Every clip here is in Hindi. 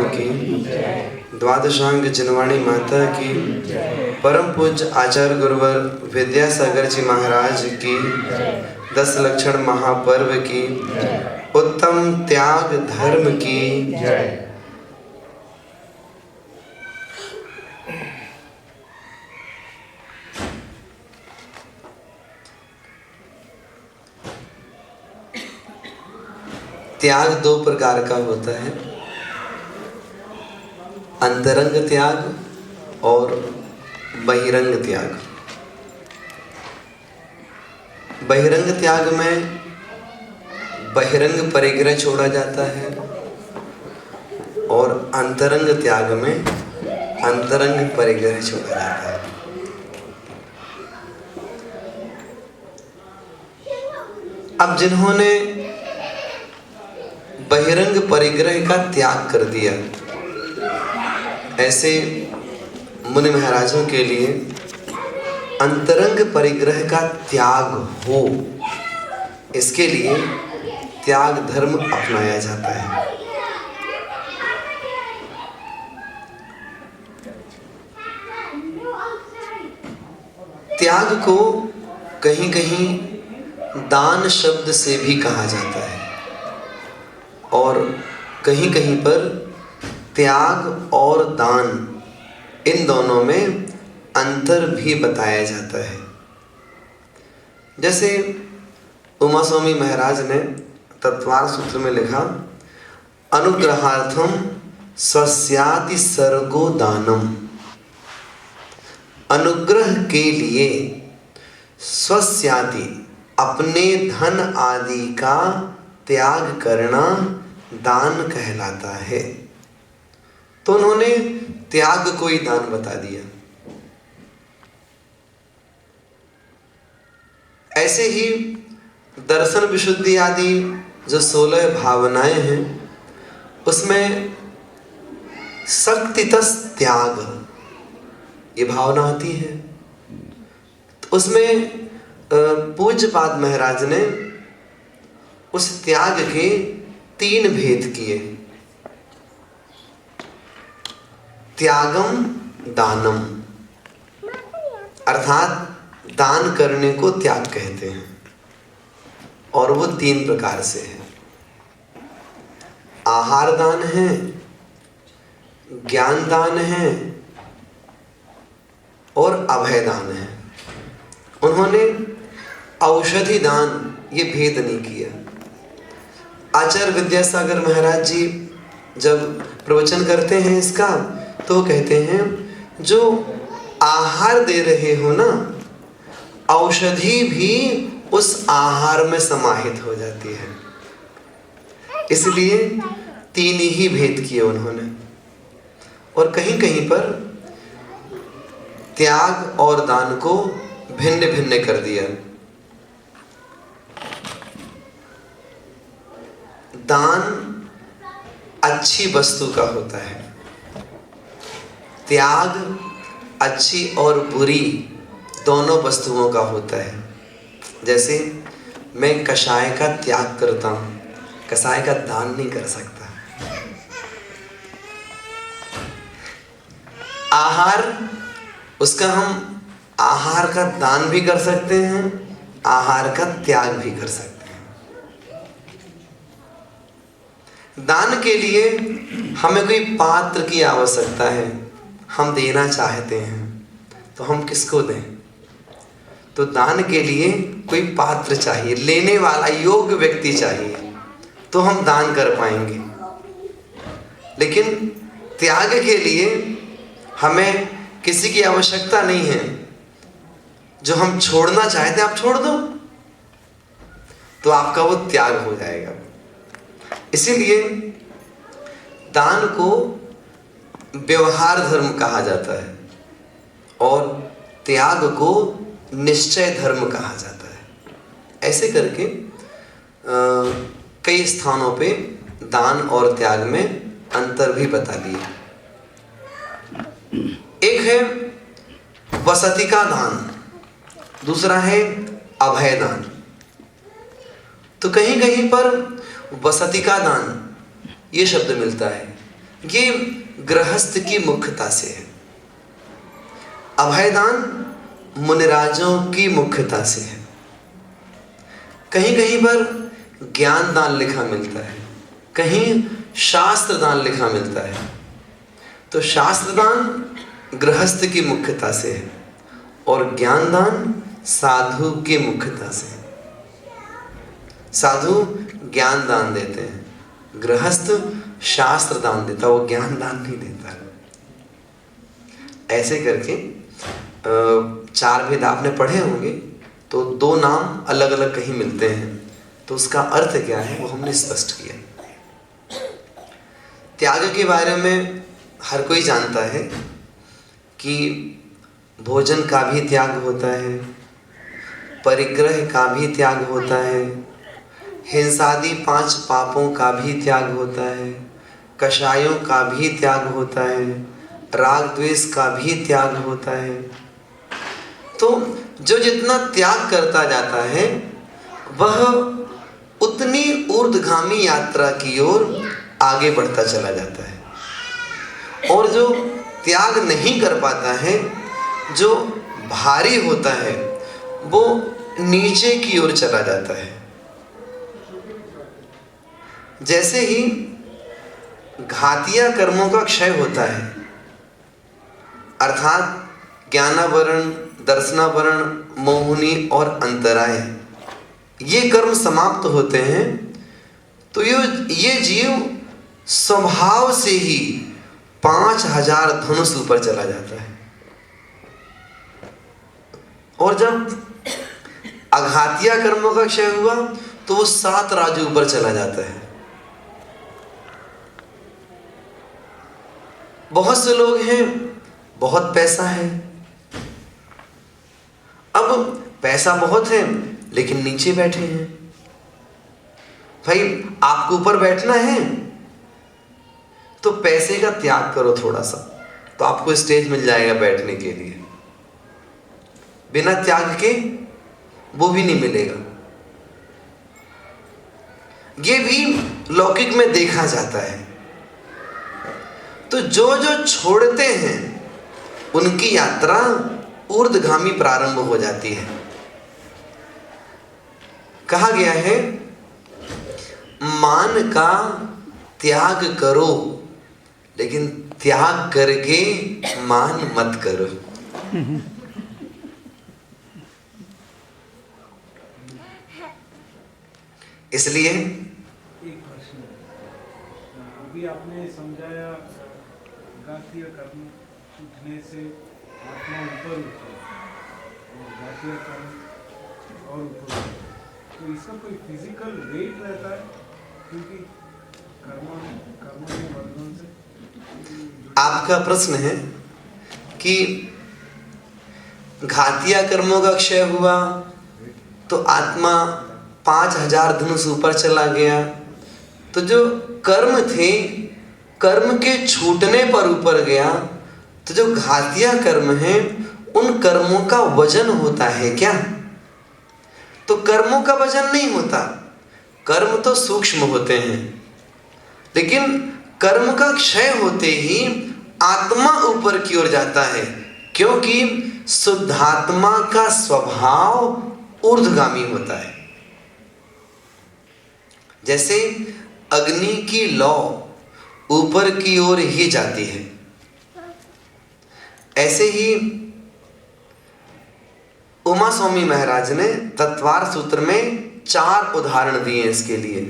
भगवान की, द्वादशांग जिनवाणी माता की, परम पूज्य आचार्य गुरुवर विद्यासागर जी महाराज की, 10 लक्षण महापर्व की, उत्तम त्याग धर्म की। त्याग 2 प्रकार का होता है, अंतरंग त्याग और बहिरंग त्याग। बहिरंग त्याग में बहिरंग परिग्रह छोड़ा जाता है और अंतरंग त्याग में अंतरंग परिग्रह छोड़ा जाता है। अब जिन्होंने बहिरंग परिग्रह का त्याग कर दिया, ऐसे मुनि महाराजों के लिए अंतरंग परिग्रह का त्याग हो, इसके लिए त्याग धर्म अपनाया जाता है। त्याग को कहीं कहीं दान शब्द से भी कहा जाता है और कहीं कहीं पर त्याग और दान, इन दोनों में अंतर भी बताया जाता है। जैसे उमा स्वामी महाराज ने तत्वार सूत्र में लिखा, अनुग्रहार्थम स्वस्याति सर्गो दानम। अनुग्रह के लिए स्वस्याति, अपने धन आदि का त्याग करना दान कहलाता है। तो उन्होंने त्याग को ही दान बता दिया। ऐसे ही दर्शन विशुद्धि आदि जो 16 भावनाएं हैं, उसमें शक्तितस् त्याग ये भावना आती है। तो उसमें पूज्यपाद महाराज ने उस त्याग के 3 भेद किए। त्यागम दानम, अर्थात दान करने को त्याग कहते हैं और वो 3 प्रकार से है। आहार दान है, ज्ञान दान है और अभय दान है। उन्होंने औषधि दान ये भेद नहीं किया। आचार्य विद्यासागर महाराज जी जब प्रवचन करते हैं इसका, तो कहते हैं जो आहार दे रहे हो ना, औषधि भी उस आहार में समाहित हो जाती है। इसलिए 3 ही भेद किए उन्होंने। और कहीं कहीं पर त्याग और दान को भिन्न भिन्न कर दिया। दान अच्छी वस्तु का होता है, त्याग अच्छी और बुरी दोनों वस्तुओं का होता है। जैसे मैं कषाय का त्याग करता हूं, कषाय का दान नहीं कर सकता। आहार, उसका हम आहार का दान भी कर सकते हैं, आहार का त्याग भी कर सकते हैं। दान के लिए हमें कोई पात्र की आवश्यकता है, हम देना चाहते हैं तो हम किसको दें? तो दान के लिए कोई पात्र चाहिए, लेने वाला योग्य व्यक्ति चाहिए, तो हम दान कर पाएंगे। लेकिन त्याग के लिए हमें किसी की आवश्यकता नहीं है। जो हम छोड़ना चाहते हैं आप छोड़ दो, तो आपका वो त्याग हो जाएगा। इसीलिए दान को व्यवहार धर्म कहा जाता है और त्याग को निश्चय धर्म कहा जाता है। ऐसे करके कई स्थानों पे दान और त्याग में अंतर भी बता दिया। एक है वसति का दान, दूसरा है अभय दान। तो कहीं कहीं पर वसति का दान ये शब्द मिलता है, ये गृहस्थ की मुख्यता से है। अभयदान मुनिराजों की मुख्यता से है। कहीं कहीं पर ज्ञान दान लिखा मिलता है, कहीं शास्त्र दान लिखा मिलता है। तो शास्त्र दान गृहस्थ की मुख्यता से है और ज्ञान दान साधु की मुख्यता से है। साधु ज्ञान दान देते हैं, गृहस्थ शास्त्र दान देता, वो ज्ञान दान नहीं देता। ऐसे करके चार भेद आपने पढ़े होंगे, तो दो नाम अलग अलग कहीं मिलते हैं, तो उसका अर्थ क्या है वो हमने स्पष्ट किया। त्याग के बारे में हर कोई जानता है कि भोजन का भी त्याग होता है, परिग्रह का भी त्याग होता है, हिंसादि 5 पापों का भी त्याग होता है, कषायों का भी त्याग होता है, राग द्वेष का भी त्याग होता है। तो जो जितना त्याग करता जाता है वह उतनी ऊर्ध्वगामी यात्रा की ओर आगे बढ़ता चला जाता है। और जो त्याग नहीं कर पाता है, जो भारी होता है, वो नीचे की ओर चला जाता है। जैसे ही घातिया कर्मों का क्षय होता है, अर्थात ज्ञानावरण, दर्शनावरण, मोहिनी और अंतराय, ये कर्म समाप्त होते हैं, तो ये जीव स्वभाव से ही 5000 धनुष ऊपर चला जाता है। और जब अघातिया कर्मों का क्षय हुआ तो वो 7 राजू ऊपर चला जाता है। बहुत से लोग हैं, बहुत पैसा है, अब पैसा बहुत है लेकिन नीचे बैठे हैं। भाई आपको ऊपर बैठना है तो पैसे का त्याग करो थोड़ा सा, तो आपको स्टेज मिल जाएगा बैठने के लिए। बिना त्याग के वो भी नहीं मिलेगा। ये भी लौकिक में देखा जाता है। तो जो जो छोड़ते हैं उनकी यात्रा ऊर्ध्वगामी प्रारंभ हो जाती है। कहा गया है मान का त्याग करो, लेकिन त्याग करके मान मत करो। इसलिए एक प्रश्न, अभी आपने समझाया घातीय कर्म उठने से आत्मा ऊपर उठे और घातीय कर्म और ऊपर उठे, तो इसका कोई फिजिकल वेट रहता है? क्योंकि कर्म में बंधन से। आपका प्रश्न है कि घातिया कर्मों का क्षय हुआ तो आत्मा 5000 धनुष ऊपर चला गया, तो जो कर्म थे कर्म के छूटने पर ऊपर गया, तो जो घातिया कर्म है उन कर्मों का वजन होता है क्या? तो कर्मों का वजन नहीं होता। कर्म तो सूक्ष्म होते हैं, लेकिन कर्म का क्षय होते ही आत्मा ऊपर की ओर जाता है, क्योंकि शुद्धात्मा का स्वभाव ऊर्ध्वगामी होता है। जैसे अग्नि की लौ ऊपर की ओर ही जाती है, ऐसे ही उमा स्वामी महाराज ने तत्वार सूत्र में 4 उदाहरण दिए इसके लिए।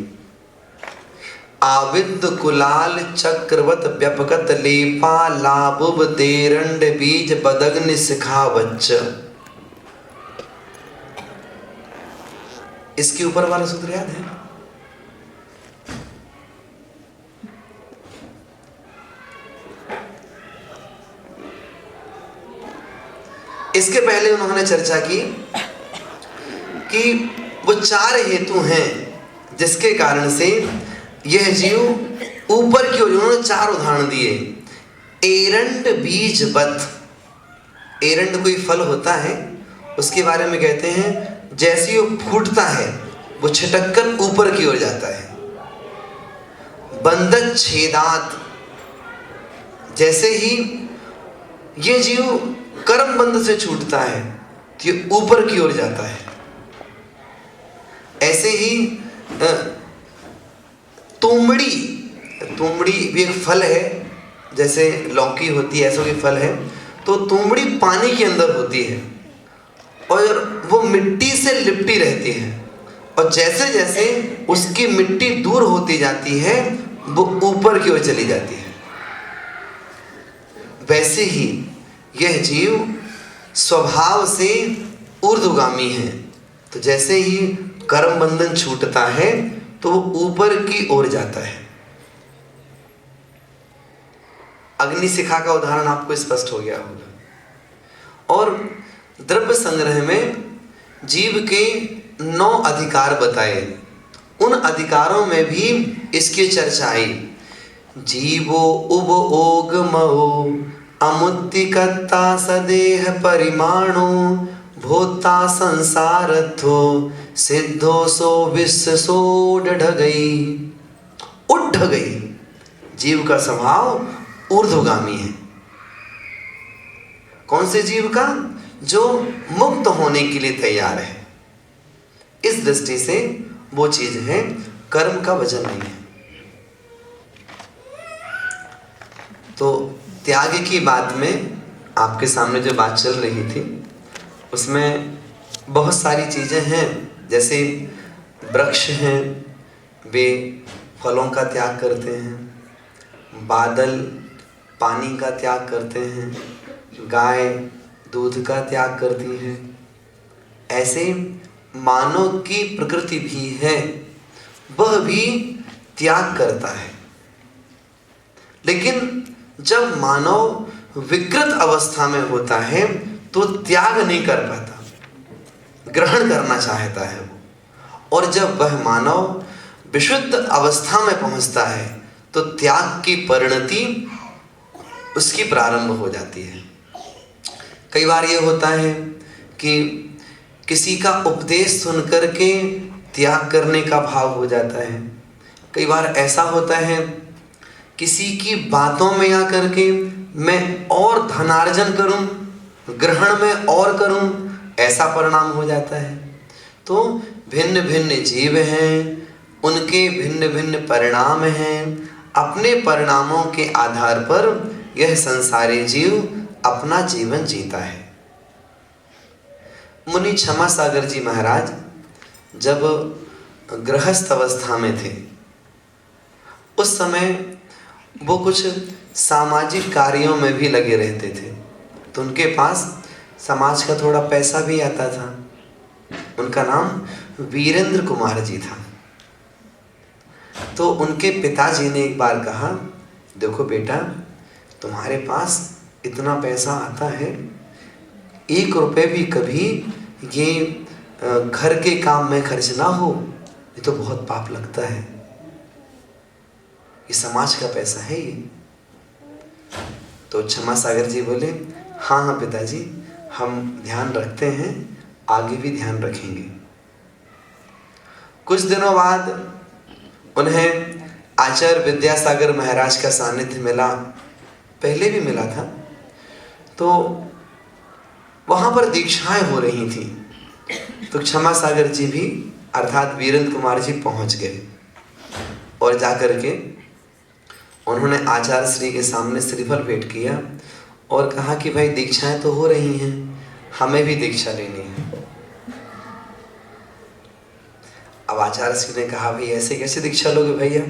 आविद कुलाल चक्रवत व्यपगत लेपा लाभुब तेरंड बीज बदग्नि शिखा वच्च। इसके ऊपर वाला सूत्र याद है? इसके पहले उन्होंने चर्चा की कि वो 4 हेतु हैं जिसके कारण से यह जीव ऊपर की ओर, उन्होंने 4 उदाहरण दिए। एरंड बीज बत, एरंड कोई फल होता है, उसके बारे में कहते हैं जैसे वो फूटता है वो छिटक कर ऊपर की ओर जाता है। बंदत छेदात, जैसे ही ये जीव कर्म बंध से छूटता है तो ये ऊपर की ओर जाता है। ऐसे ही तुमड़ी भी एक फल है, जैसे लौकी होती है ऐसा कोई फल है। तो तुमड़ी पानी के अंदर होती है और वो मिट्टी से लिपटी रहती है, और जैसे जैसे उसकी मिट्टी दूर होती जाती है वो ऊपर की ओर चली जाती है। वैसे ही यह जीव स्वभाव से ऊर्ध्वगामी है। तो जैसे ही कर्म बंधन छूटता है तो वो ऊपर की ओर जाता है। अग्निशिखा का उदाहरण आपको स्पष्ट हो गया होगा। और द्रव्य संग्रह में जीव के 9 अधिकार बताए। उन अधिकारों में भी इसकी चर्चा आई। जीवो उब ओग मो अमुत्तिकत्ता सदेह परिमाणो भोता संसारथो सिद्धो सो विश्व सो ढ गई। उठ गई। जीव का स्वभाव ऊर्ध्वगामी है। कौन से जीव का? जो मुक्त होने के लिए तैयार है। इस दृष्टि से वो चीज है, कर्म का वजन नहीं है। तो त्याग की बात में आपके सामने जो बात चल रही थी उसमें बहुत सारी चीजें हैं। जैसे वृक्ष हैं, वे फलों का त्याग करते हैं। बादल पानी का त्याग करते हैं। गाय दूध का त्याग करती है। ऐसे मानव की प्रकृति भी है, वह भी त्याग करता है। लेकिन जब मानव विकृत अवस्था में होता है तो त्याग नहीं कर पाता, ग्रहण करना चाहता है वो। और जब वह मानव विशुद्ध अवस्था में पहुंचता है तो त्याग की परिणति उसकी प्रारंभ हो जाती है। कई बार ये होता है कि किसी का उपदेश सुन करके त्याग करने का भाव हो जाता है। कई बार ऐसा होता है किसी की बातों में आकर के मैं और धनार्जन करूं, ग्रहण में और करूं, ऐसा परिणाम हो जाता है। तो भिन्न भिन्न जीव हैं, उनके भिन्न भिन्न परिणाम हैं। अपने परिणामों के आधार पर यह संसारी जीव अपना जीवन जीता है। मुनि क्षमा सागर जी महाराज जब गृहस्थ अवस्था में थे उस समय वो कुछ सामाजिक कार्यों में भी लगे रहते थे। तो उनके पास समाज का थोड़ा पैसा भी आता था। उनका नाम वीरेंद्र कुमार जी था। तो उनके पिताजी ने एक बार कहा, देखो बेटा, तुम्हारे पास इतना पैसा आता है, 1 रुपए भी कभी ये घर के काम में खर्च ना हो, ये तो बहुत पाप लगता है। ये समाज का पैसा है ये। तो क्षमा सागर जी बोले, हाँ हाँ पिताजी, हम ध्यान रखते हैं, आगे भी ध्यान रखेंगे। कुछ दिनों बाद उन्हें आचार्य विद्यासागर महाराज का सानिध्य मिला, पहले भी मिला था। तो वहां पर दीक्षाएं हो रही थी। तो क्षमा सागर जी भी अर्थात वीरेंद्र कुमार जी पहुंच गए और जाकर के उन्होंने आचार्य श्री के सामने श्रीफल भेंट किया और कहा कि भाई दीक्षाएं तो हो रही हैं, हमें भी दीक्षा लेनी है। अब आचार्य श्री ने कहा, भाई ऐसे कैसे दीक्षा लोगे भैया?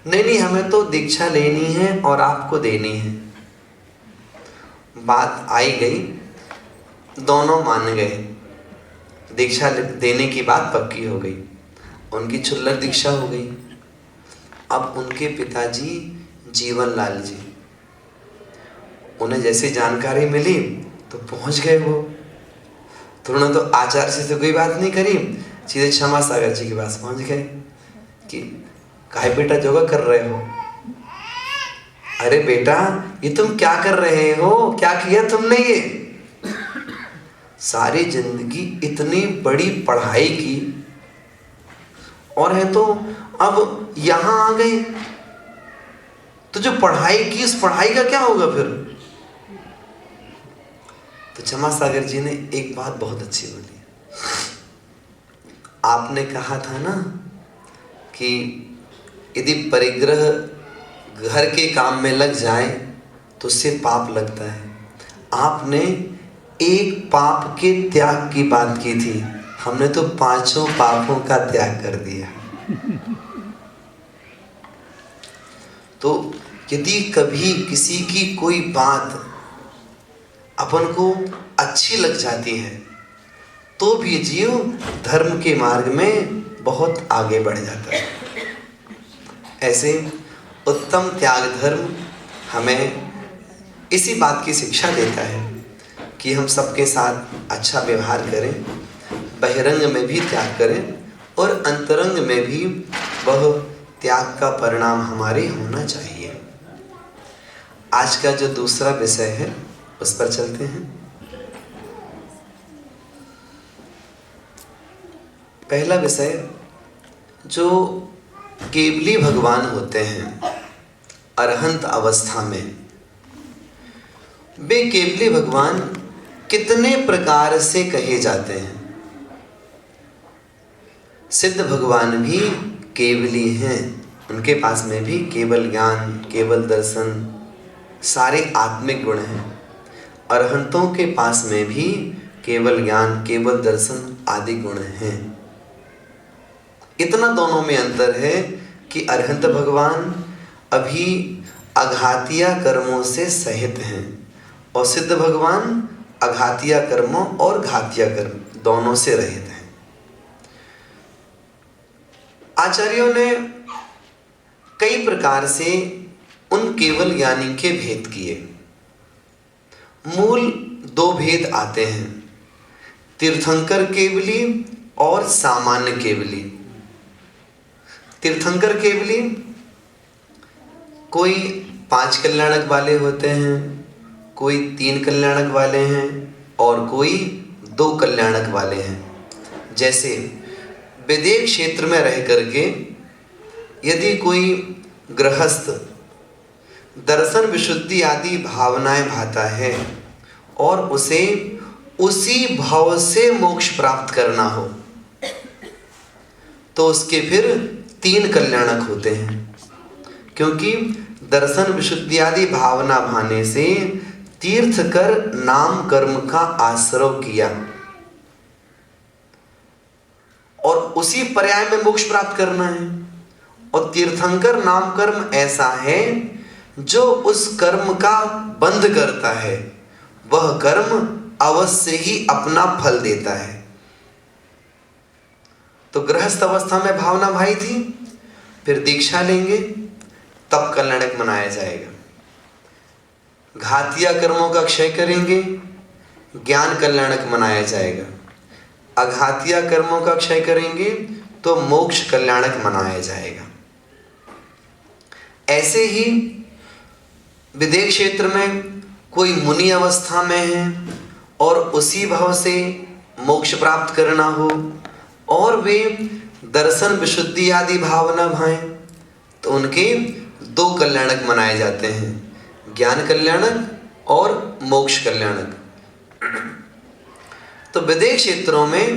नहीं, हमें तो दीक्षा लेनी है और आपको देनी है। बात आई गई, दोनों मान गए, दीक्षा देने की बात पक्की हो गई। उनकी क्षुल्लक दीक्षा हो गई। अब उनके पिताजी जीवन लाल जी, उन्हें जैसे जानकारी मिली तो पहुंच गए वो। तो उन्होंने तो आचार्य से कोई बात नहीं करी, सीधे क्षमा सागर जी के पास पहुंच गए कि काहे बेटा योगा कर रहे हो? अरे बेटा, ये तुम क्या कर रहे हो? क्या किया तुमने? ये सारी जिंदगी इतनी बड़ी पढ़ाई की और है तो अब यहां आ गए तो जो पढ़ाई की उस पढ़ाई का क्या होगा फिर? तो क्षमा सागर जी ने एक बात बहुत अच्छी बोली। आपने कहा था ना कि यदि परिग्रह घर के काम में लग जाए तो उससे पाप लगता है। आपने एक पाप के त्याग की बात की थी, हमने तो 5 पापों का त्याग कर दिया। तो यदि कभी किसी की कोई बात अपन को अच्छी लग जाती है तो भी जीव धर्म के मार्ग में बहुत आगे बढ़ जाता है। ऐसे उत्तम त्याग धर्म हमें इसी बात की शिक्षा देता है कि हम सबके साथ अच्छा व्यवहार करें, बहिरंग में भी त्याग करें और अंतरंग में भी वह त्याग का परिणाम हमारे होना चाहिए। आज का जो दूसरा विषय है उस पर चलते हैं। पहला विषय, जो केवली भगवान होते हैं अरहंत अवस्था में, वे केवली भगवान कितने प्रकार से कहे जाते हैं? सिद्ध भगवान भी केवली हैं, उनके पास में भी केवल ज्ञान, केवल दर्शन, सारे आत्मिक गुण हैं। अरहंतों के पास में भी केवल ज्ञान, केवल दर्शन आदि गुण हैं। इतना दोनों में अंतर है कि अरहंत भगवान अभी अघातिया कर्मों से सहित हैं और सिद्ध भगवान अघातिया कर्मों और घातिया कर्म दोनों से रहित हैं। आचार्यों ने कई प्रकार से उन केवल ज्ञानी के भेद किए। मूल 2 भेद आते हैं, तीर्थंकर केवली और सामान्य केवली। तीर्थंकर केवली कोई 5 कल्याणक वाले होते हैं, कोई 3 कल्याणक वाले हैं और कोई 2 कल्याणक वाले हैं। जैसे विदेह क्षेत्र में रह करके यदि कोई गृहस्थ दर्शन विशुद्धि आदि भावनाएं भाता है और उसे उसी भाव से मोक्ष प्राप्त करना हो तो उसके फिर 3 कल्याणक होते हैं, क्योंकि दर्शन विशुद्धि आदि भावना भाने से तीर्थ कर नाम कर्म का आश्रय किया और उसी पर्याय में मोक्ष प्राप्त करना है। और तीर्थंकर नाम कर्म ऐसा है जो उस कर्म का बंध करता है, वह कर्म अवश्य ही अपना फल देता है। तो गृहस्थ अवस्था में भावना भाई थी, फिर दीक्षा लेंगे तब कल्याणक मनाया जाएगा। घातिया कर्मों का क्षय करेंगे, ज्ञान कल्याणक मनाया जाएगा। अघातिया कर्मों का क्षय करेंगे तो मोक्ष कल्याणक मनाया जाएगा। ऐसे ही विदेह क्षेत्र में कोई मुनि अवस्था में है और उसी भाव से मोक्ष प्राप्त करना हो और वे दर्शन विशुद्धि आदि भावना भाएं तो उनके 2 कल्याणक मनाए जाते हैं, ज्ञान कल्याणक और मोक्ष कल्याणक। तो विदेह क्षेत्रों में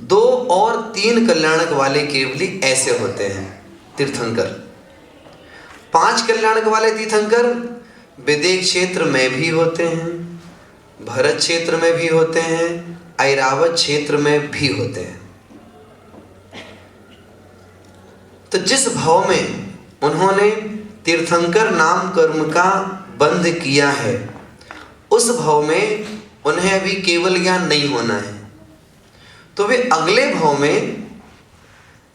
2 और 3 कल्याणक वाले केवली ऐसे होते हैं तीर्थंकर। 5 कल्याणक वाले तीर्थंकर विदेह क्षेत्र में भी होते हैं, भरत क्षेत्र में भी होते हैं, ऐरावत क्षेत्र में भी होते हैं। तो जिस भाव में उन्होंने तीर्थंकर नाम कर्म का बंध किया है उस भाव में उन्हें अभी केवल ज्ञान नहीं होना है, तो वे अगले भाव में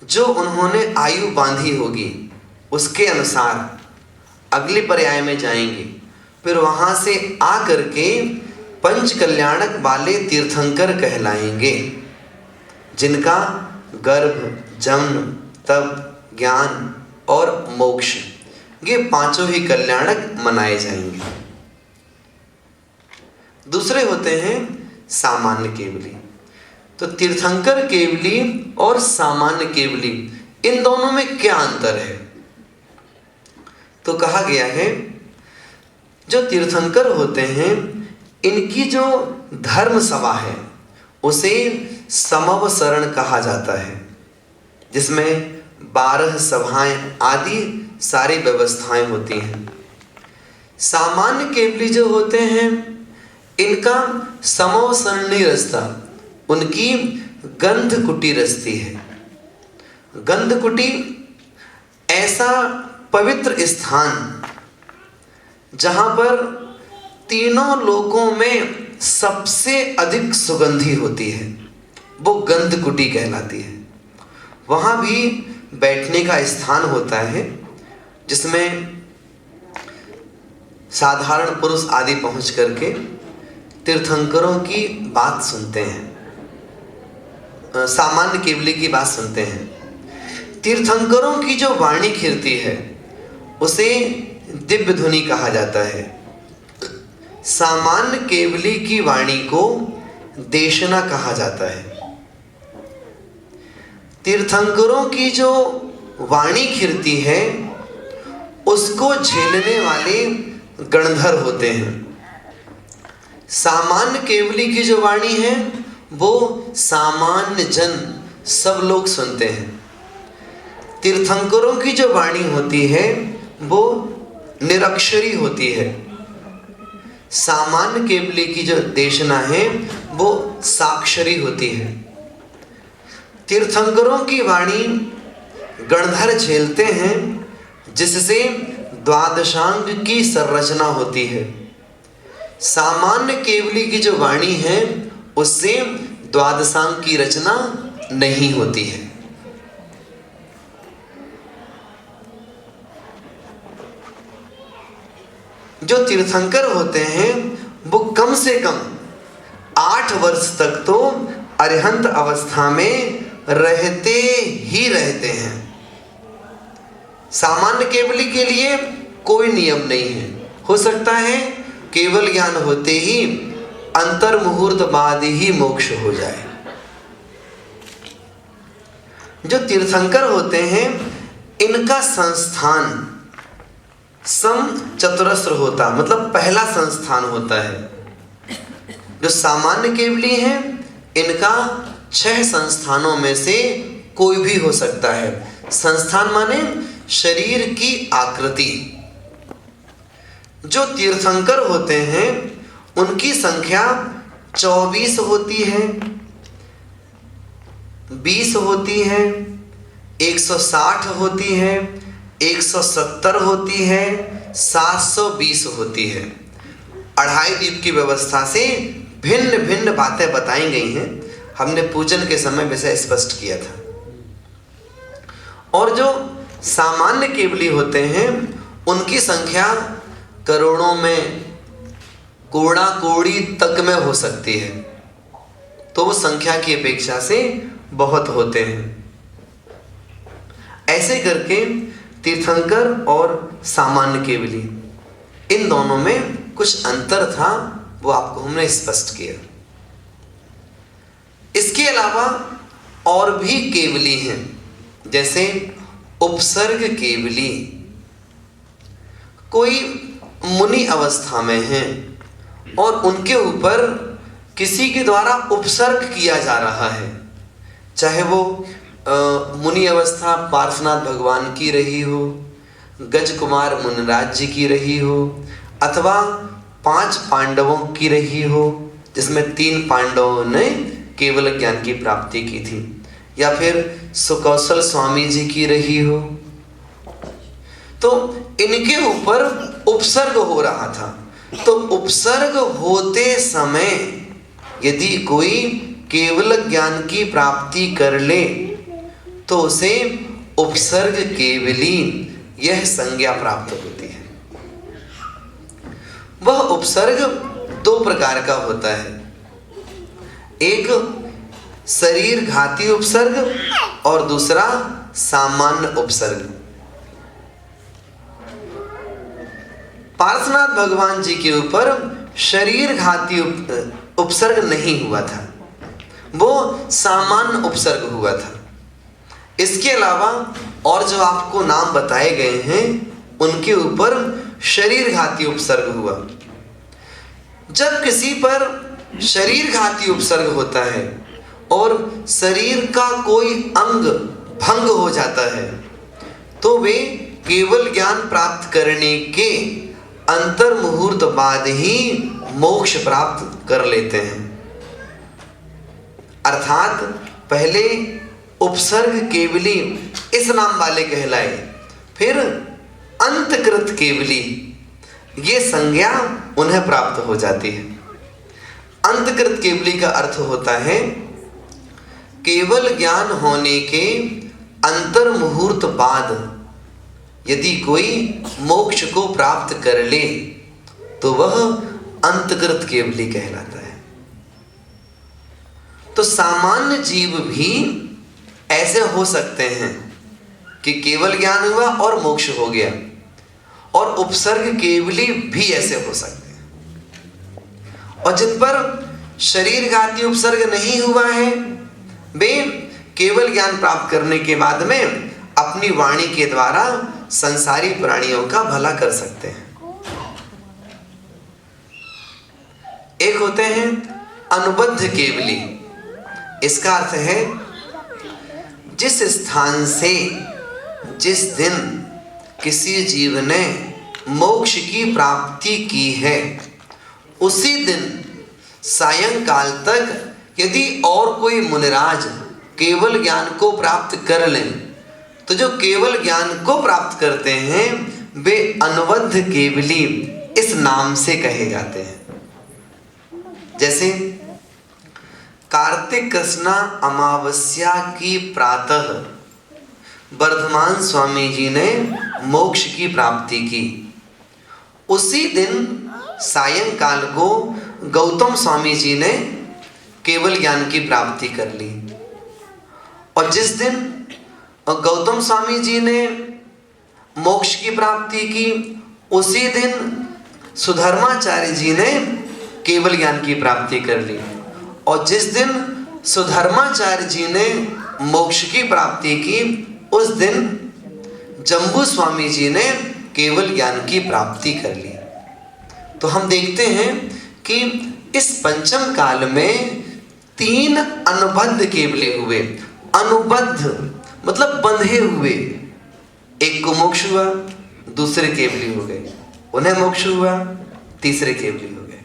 जो उन्होंने आयु बांधी होगी उसके अनुसार अगले पर्याय में जाएंगे। फिर वहां से आकर के 5 कल्याणक वाले तीर्थंकर कहलाएंगे, जिनका गर्भ, जन्म, तप, ज्ञान और मोक्ष ये 5 ही कल्याणक मनाए जाएंगे। दूसरे होते हैं सामान्य केवली। तो तीर्थंकर केवली और सामान्य केवली इन दोनों में क्या अंतर है? तो कहा गया है जो तीर्थंकर होते हैं इनकी जो धर्म सभा है उसे समव शरण कहा जाता है, जिसमें 12 सभाएं आदि सारी व्यवस्थाएं होती हैं। सामान्य केवली जो होते हैं इनका समव शरणी रस्ता उनकी गंध कुटी रस्ती है। गंध कुटी ऐसा पवित्र स्थान जहां पर तीनों लोकों में सबसे अधिक सुगंधी होती है, वो गंध कुटी कहलाती है। वहां भी बैठने का स्थान होता है जिसमें साधारण पुरुष आदि पहुंच करके तीर्थंकरों की बात सुनते हैं, सामान्य केवली की बात सुनते हैं। तीर्थंकरों की जो वाणी खिरती है उसे दिव्य ध्वनि कहा जाता है। सामान्य केवली की वाणी को देशना कहा जाता है। तीर्थंकरों की जो वाणी खिरती है उसको झेलने वाले गणधर होते हैं। सामान्य केवली की जो वाणी है वो सामान्य जन सब लोग सुनते हैं। तीर्थंकरों की जो वाणी होती है वो निरक्षरी होती है। सामान्य केवली की जो देशना है वो साक्षरी होती है। तीर्थंकरों की वाणी गणधर झेलते हैं जिससे द्वादशांग की संरचना होती है। सामान्य केवली की जो वाणी है उससे द्वादशांग की रचना नहीं होती है। जो तीर्थंकर होते हैं वो कम से कम 8 वर्ष तक तो अरिहंत अवस्था में रहते ही रहते हैं। सामान्य केवली के लिए कोई नियम नहीं है। हो सकता है केवल ज्ञान होते ही अंतर मुहूर्त बाद ही मोक्ष हो जाए। जो तीर्थंकर होते हैं इनका संस्थान सम चतुरस्र होता, मतलब पहला संस्थान होता है। जो सामान्य केवली हैं इनका 6 संस्थानों में से कोई भी हो सकता है। संस्थान माने शरीर की आकृति। जो तीर्थंकर होते हैं उनकी संख्या 24 होती है, 20 होती है, 160 होती है, 170 होती है, 720 होती है। 2.5 दीप की व्यवस्था से भिन्न भिन्न बातें बताई गई हैं। हमने पूजन के समय विषय स्पष्ट किया था। और जो सामान्य केवली होते हैं उनकी संख्या करोड़ों में, कोड़ा कोड़ी तक में हो सकती है। तो वो संख्या की अपेक्षा से बहुत होते हैं। ऐसे करके तीर्थंकर और सामान्य केवली इन दोनों में कुछ अंतर था, वो आपको हमने स्पष्ट किया। इसके अलावा और भी केवली हैं, जैसे उपसर्ग केवली। कोई मुनि अवस्था में हैं और उनके ऊपर किसी के द्वारा उपसर्ग किया जा रहा है, चाहे वो मुनि अवस्था पार्श्वनाथ भगवान की रही हो, गज कुमार मुनिराज जी की रही हो, अथवा 5 पांडवों की रही हो जिसमें 3 पांडवों ने केवल ज्ञान की प्राप्ति की थी, या फिर सुकौशल स्वामी जी की रही हो। तो इनके ऊपर उपसर्ग हो रहा था। तो उपसर्ग होते समय यदि कोई केवल ज्ञान की प्राप्ति कर ले तो उसे उपसर्ग केवली यह संज्ञा प्राप्त होती है। वह उपसर्ग 2 प्रकार का होता है। एक शरीर घाती उपसर्ग और दूसरा सामान्य उपसर्ग। पार्श्वनाथ भगवान जी के ऊपर शरीर घाती उपसर्ग नहीं हुआ था, वो सामान्य उपसर्ग हुआ था। इसके अलावा और जो आपको नाम बताए गए हैं उनके ऊपर शरीर घाती उपसर्ग हुआ। जब किसी पर शरीर घाती उपसर्ग होता है और शरीर का कोई अंग भंग हो जाता है तो वे केवल ज्ञान प्राप्त करने के अंतर मुहूर्त बाद ही मोक्ष प्राप्त कर लेते हैं। अर्थात पहले उपसर्ग केवली इस नाम वाले कहलाए, फिर अंतकृत केवली ये संज्ञा उन्हें प्राप्त हो जाती है। अंतकृत केवली का अर्थ होता है केवल ज्ञान होने के अंतर मुहूर्त बाद यदि कोई मोक्ष को प्राप्त कर ले तो वह अंतकृत केवली कहलाता है। तो सामान्य जीव भी ऐसे हो सकते हैं कि केवल ज्ञान हुआ और मोक्ष हो गया, और उपसर्ग केवली भी ऐसे हो सकते हैं। और जिन पर शरीर घाती उपसर्ग नहीं हुआ है वे केवल ज्ञान प्राप्त करने के बाद में अपनी वाणी के द्वारा संसारी प्राणियों का भला कर सकते हैं। एक होते हैं अनुबद्ध केवली। इसका अर्थ है जिस स्थान से जिस दिन किसी जीव ने मोक्ष की प्राप्ति की है उसी दिन सायंकाल तक यदि और कोई मुनिराज केवल ज्ञान को प्राप्त कर लें तो जो केवल ज्ञान को प्राप्त करते हैं वे अनुबद्ध केवली इस नाम से कहे जाते हैं। जैसे कार्तिक कृष्णा अमावस्या की प्रातः वर्धमान स्वामी जी ने मोक्ष की प्राप्ति की, उसी दिन सायंकाल को गौतम स्वामी जी ने केवल ज्ञान की प्राप्ति कर ली। और जिस दिन गौतम स्वामी जी ने मोक्ष की प्राप्ति की उसी दिन सुधर्माचार्य जी ने केवल ज्ञान की प्राप्ति कर ली। और जिस दिन सुधर्माचार्य जी ने मोक्ष की प्राप्ति की उस दिन जम्बू स्वामी जी ने केवल ज्ञान की प्राप्ति कर ली। तो हम देखते हैं कि इस पंचम काल में 3 अनुबद्ध केवली हुए। अनुबद्ध मतलब बंधे हुए। एक को मोक्ष हुआ, दूसरे केवली हो गए, उन्हें मोक्ष हुआ, तीसरे केवली हो गए।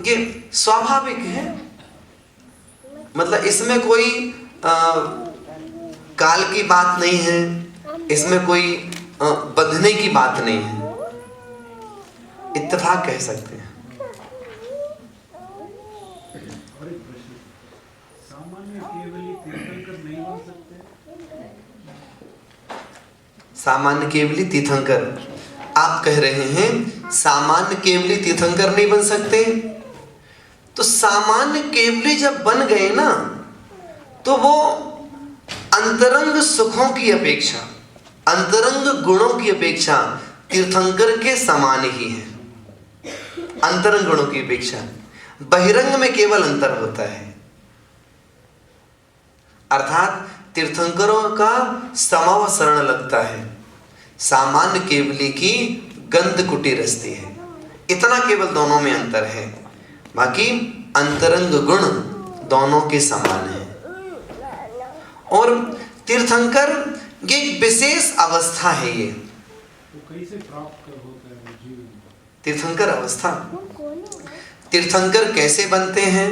ये स्वाभाविक है, मतलब इसमें कोई काल की बात नहीं है, इसमें कोई बंधने की बात नहीं है, इत्तेफाक कह सकते हैं। सामान्य केवली तीर्थंकर आप कह रहे हैं सामान्य केवली तीर्थंकर नहीं बन सकते? तो सामान्य केवली जब बन गए ना तो वो अंतरंग सुखों की अपेक्षा, अंतरंग गुणों की अपेक्षा तीर्थंकर के समान ही है। अंतरंग गुणों की अपेक्षा बहिरंग में केवल अंतर होता है। अर्थात तीर्थंकरों का समाव शरण लगता है, सामान्य केवली की गंध कुटी रसती है। इतना केवल दोनों में अंतर है, बाकी अंतरंग गुण दोनों के समान है। और तीर्थंकर ये एक विशेष अवस्था है। ये तो कैसे प्राप्त कर होता है जीवन? तीर्थंकर अवस्था, तीर्थंकर कैसे बनते हैं?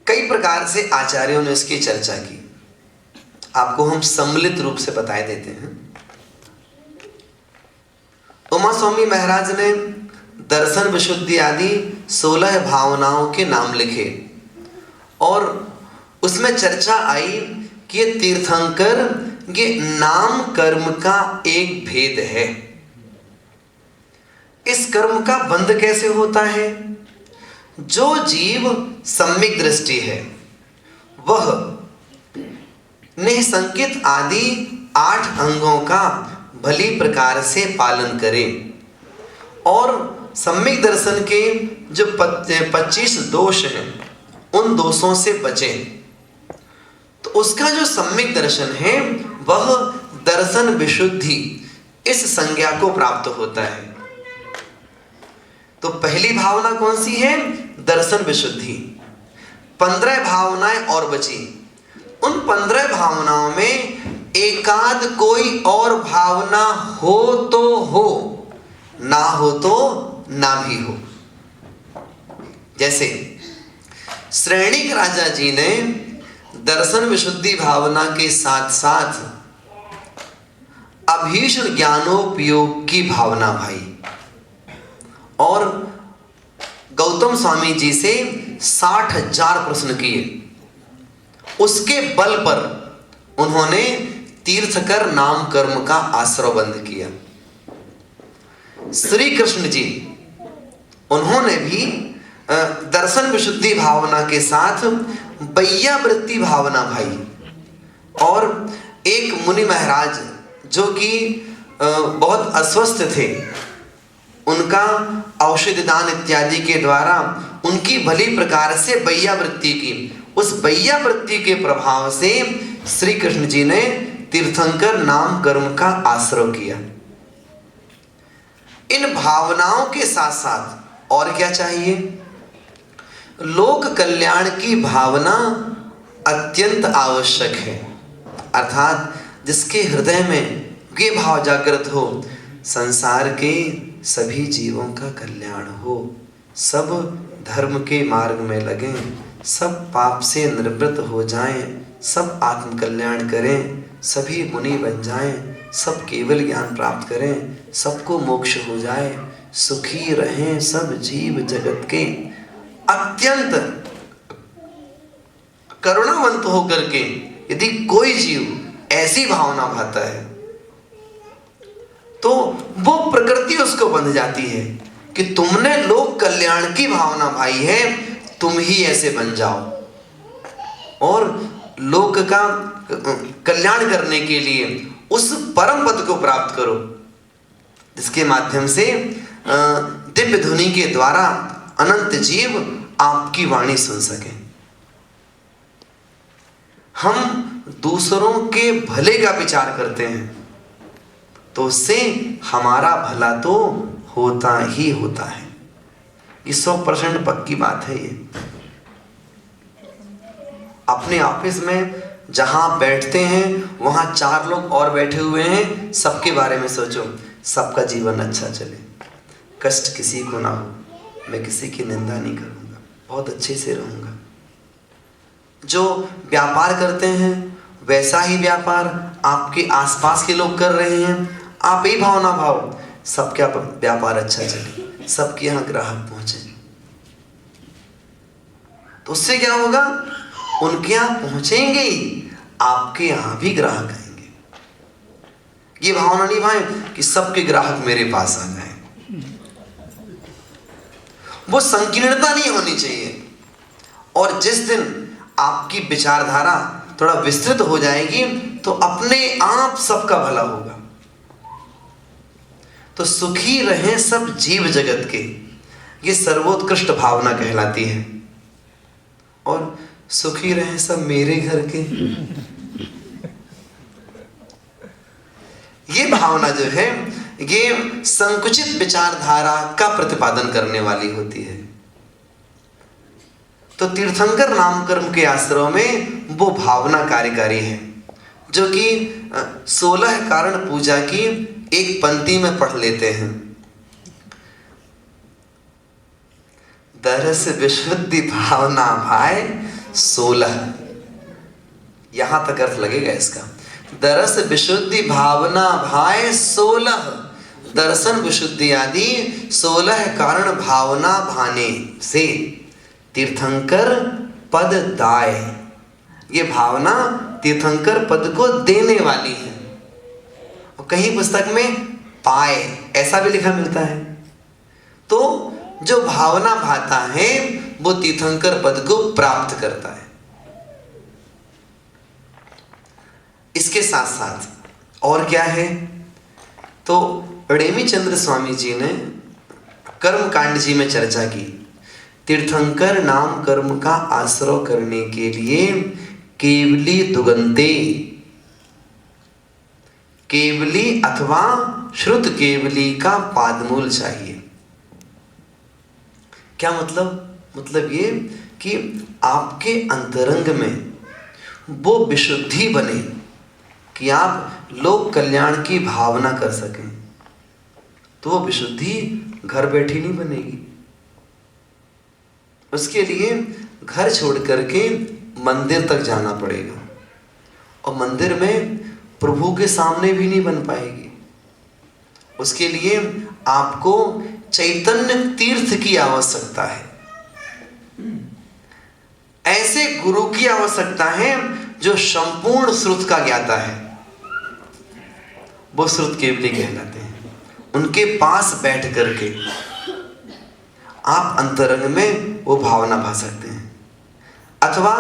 कई प्रकार से आचार्यों ने इसकी चर्चा की, आपको हम सम्मिलित रूप से बता देते हैं। उमा स्वामी महाराज ने दर्शन विशुद्धि आदि 16 भावनाओं के नाम लिखे और उसमें चर्चा आई कि ये तीर्थंकर ये नाम कर्म का एक भेद है। इस कर्म का बंध कैसे होता है? जो जीव सम्यक दृष्टि है वह निःसंकित आदि 8 अंगों का भली प्रकार से पालन करे और सम्यक दर्शन के जो 25 दोष हैं उन दोषों से बचें, तो उसका जो सम्यक दर्शन है वह दर्शन विशुद्धि इस संज्ञा को प्राप्त होता है। तो पहली भावना कौन सी है? दर्शन विशुद्धि। 15 भावनाएं और बची। उन 15 भावनाओं में एकाध कोई और भावना हो तो हो, ना हो तो ना भी हो। जैसे श्रेणिक राजा जी ने दर्शन विशुद्धि भावना के साथ साथ अभीषण ज्ञानोपयोग की भावना भाई, और गौतम स्वामी जी से 60,000 प्रश्न किए। उसके बल पर उन्होंने तीर्थकर नाम कर्म का आश्रय बंद किया। श्री कृष्ण जी उन्होंने भी दर्शन विशुद्धि भावना के साथ वैयावृत्ति भावना भाई, और एक मुनि महाराज जो कि बहुत अस्वस्थ थे, उनका औषधि दान इत्यादि के द्वारा उनकी भली प्रकार से वैयावृत्ति की। उस वैयावृत्ति के प्रभाव से श्री कृष्ण जी ने तीर्थंकर नाम कर्म का आश्रय किया। इन भावनाओं के साथ साथ और क्या चाहिए? लोक कल्याण की भावना अत्यंत आवश्यक है। अर्थात जिसके हृदय में ये भाव जागृत हो, संसार के सभी जीवों का कल्याण हो, सब धर्म के मार्ग में लगें, सब पाप से निवृत्त हो जाएं, सब आत्म कल्याण करें, सभी मुनि बन जाएं, सब केवल ज्ञान प्राप्त करें, सबको मोक्ष हो जाए, सुखी रहें सब जीव जगत के। अत्यंत करुणावंत होकर के यदि कोई जीव ऐसी भावना भाता है तो वो प्रकृति उसको बंध जाती है कि तुमने लोक कल्याण की भावना भाई है, तुम ही ऐसे बन जाओ और लोक का कल्याण करने के लिए उस परम पद को प्राप्त करो, जिसके माध्यम से दिव्य ध्वनि के द्वारा अनंत जीव आपकी वाणी सुन सके। हम दूसरों के भले का विचार करते हैं तो उससे हमारा भला तो होता ही होता है। ये 100% पक्की बात है। ये अपने ऑफिस में जहां बैठते हैं वहां 4 लोग और बैठे हुए हैं, सबके बारे में सोचो, सबका जीवन अच्छा चले, कष्ट किसी को ना हो, मैं किसी की निंदा नहीं करूंगा, बहुत अच्छे से रहूंगा। जो व्यापार करते हैं वैसा ही व्यापार आपके आसपास के लोग कर रहे हैं, आप ही भावना भाव, सबका व्यापार अच्छा चले, सबके यहाँ ग्राहक पहुंचे, तो उससे क्या होगा? उनके यहाँ पहुंचेंगे ही, आपके यहाँ भी ग्राहक आएंगे। ये भावना नहीं भाई कि सबके ग्राहक मेरे पास आ जाए, वो संकीर्णता नहीं होनी चाहिए। और जिस दिन आपकी विचारधारा थोड़ा विस्तृत हो जाएगी तो अपने आप सबका भला होगा। तो सुखी रहें सब जीव जगत के, ये सर्वोत्कृष्ट भावना कहलाती है। और सुखी रहें सब मेरे घर के, ये भावना जो है ये संकुचित विचारधारा का प्रतिपादन करने वाली होती है। तो तीर्थंकर नाम कर्म के आश्रम में वो भावना कार्यकारी है, जो कि 16 कारण पूजा की एक पंक्ति में पढ़ लेते हैं। दरस विशुद्धि भावना भाई 16, यहां तक अर्थ लगेगा इसका। दरस विशुद्धि भावना भाई 16, दर्शन विशुद्धि आदि 16 कारण भावना भाने से तीर्थंकर पद दाय। ये भावना तीर्थंकर पद को देने वाली है। और कहीं पुस्तक में पाए ऐसा भी लिखा मिलता है। तो जो भावना भाता है वो तीर्थंकर पद को प्राप्त करता है। इसके साथ साथ और क्या है? तो रेमी चंद्र स्वामी जी ने कर्म कांड जी में चर्चा की। तीर्थंकर नाम कर्म का आश्रय करने के लिए केवली दुगंते, केवली अथवा श्रुत केवली का पादमूल चाहिए। क्या मतलब ये कि आपके अंतरंग में वो विशुद्धि बने कि आप लोक कल्याण की भावना कर सकें। तो वो विशुद्धि घर बैठी नहीं बनेगी। उसके लिए घर छोड़ करके मंदिर तक जाना पड़ेगा, और मंदिर में प्रभु के सामने भी नहीं बन पाएगी। उसके लिए आपको चैतन्य तीर्थ की आवश्यकता है, ऐसे गुरु की आवश्यकता है जो संपूर्ण श्रुत का ज्ञाता है। वो श्रुत केवली कहलाते हैं। उनके पास बैठ करके आप अंतरंग में वो भावना भा सकते हैं। अथवा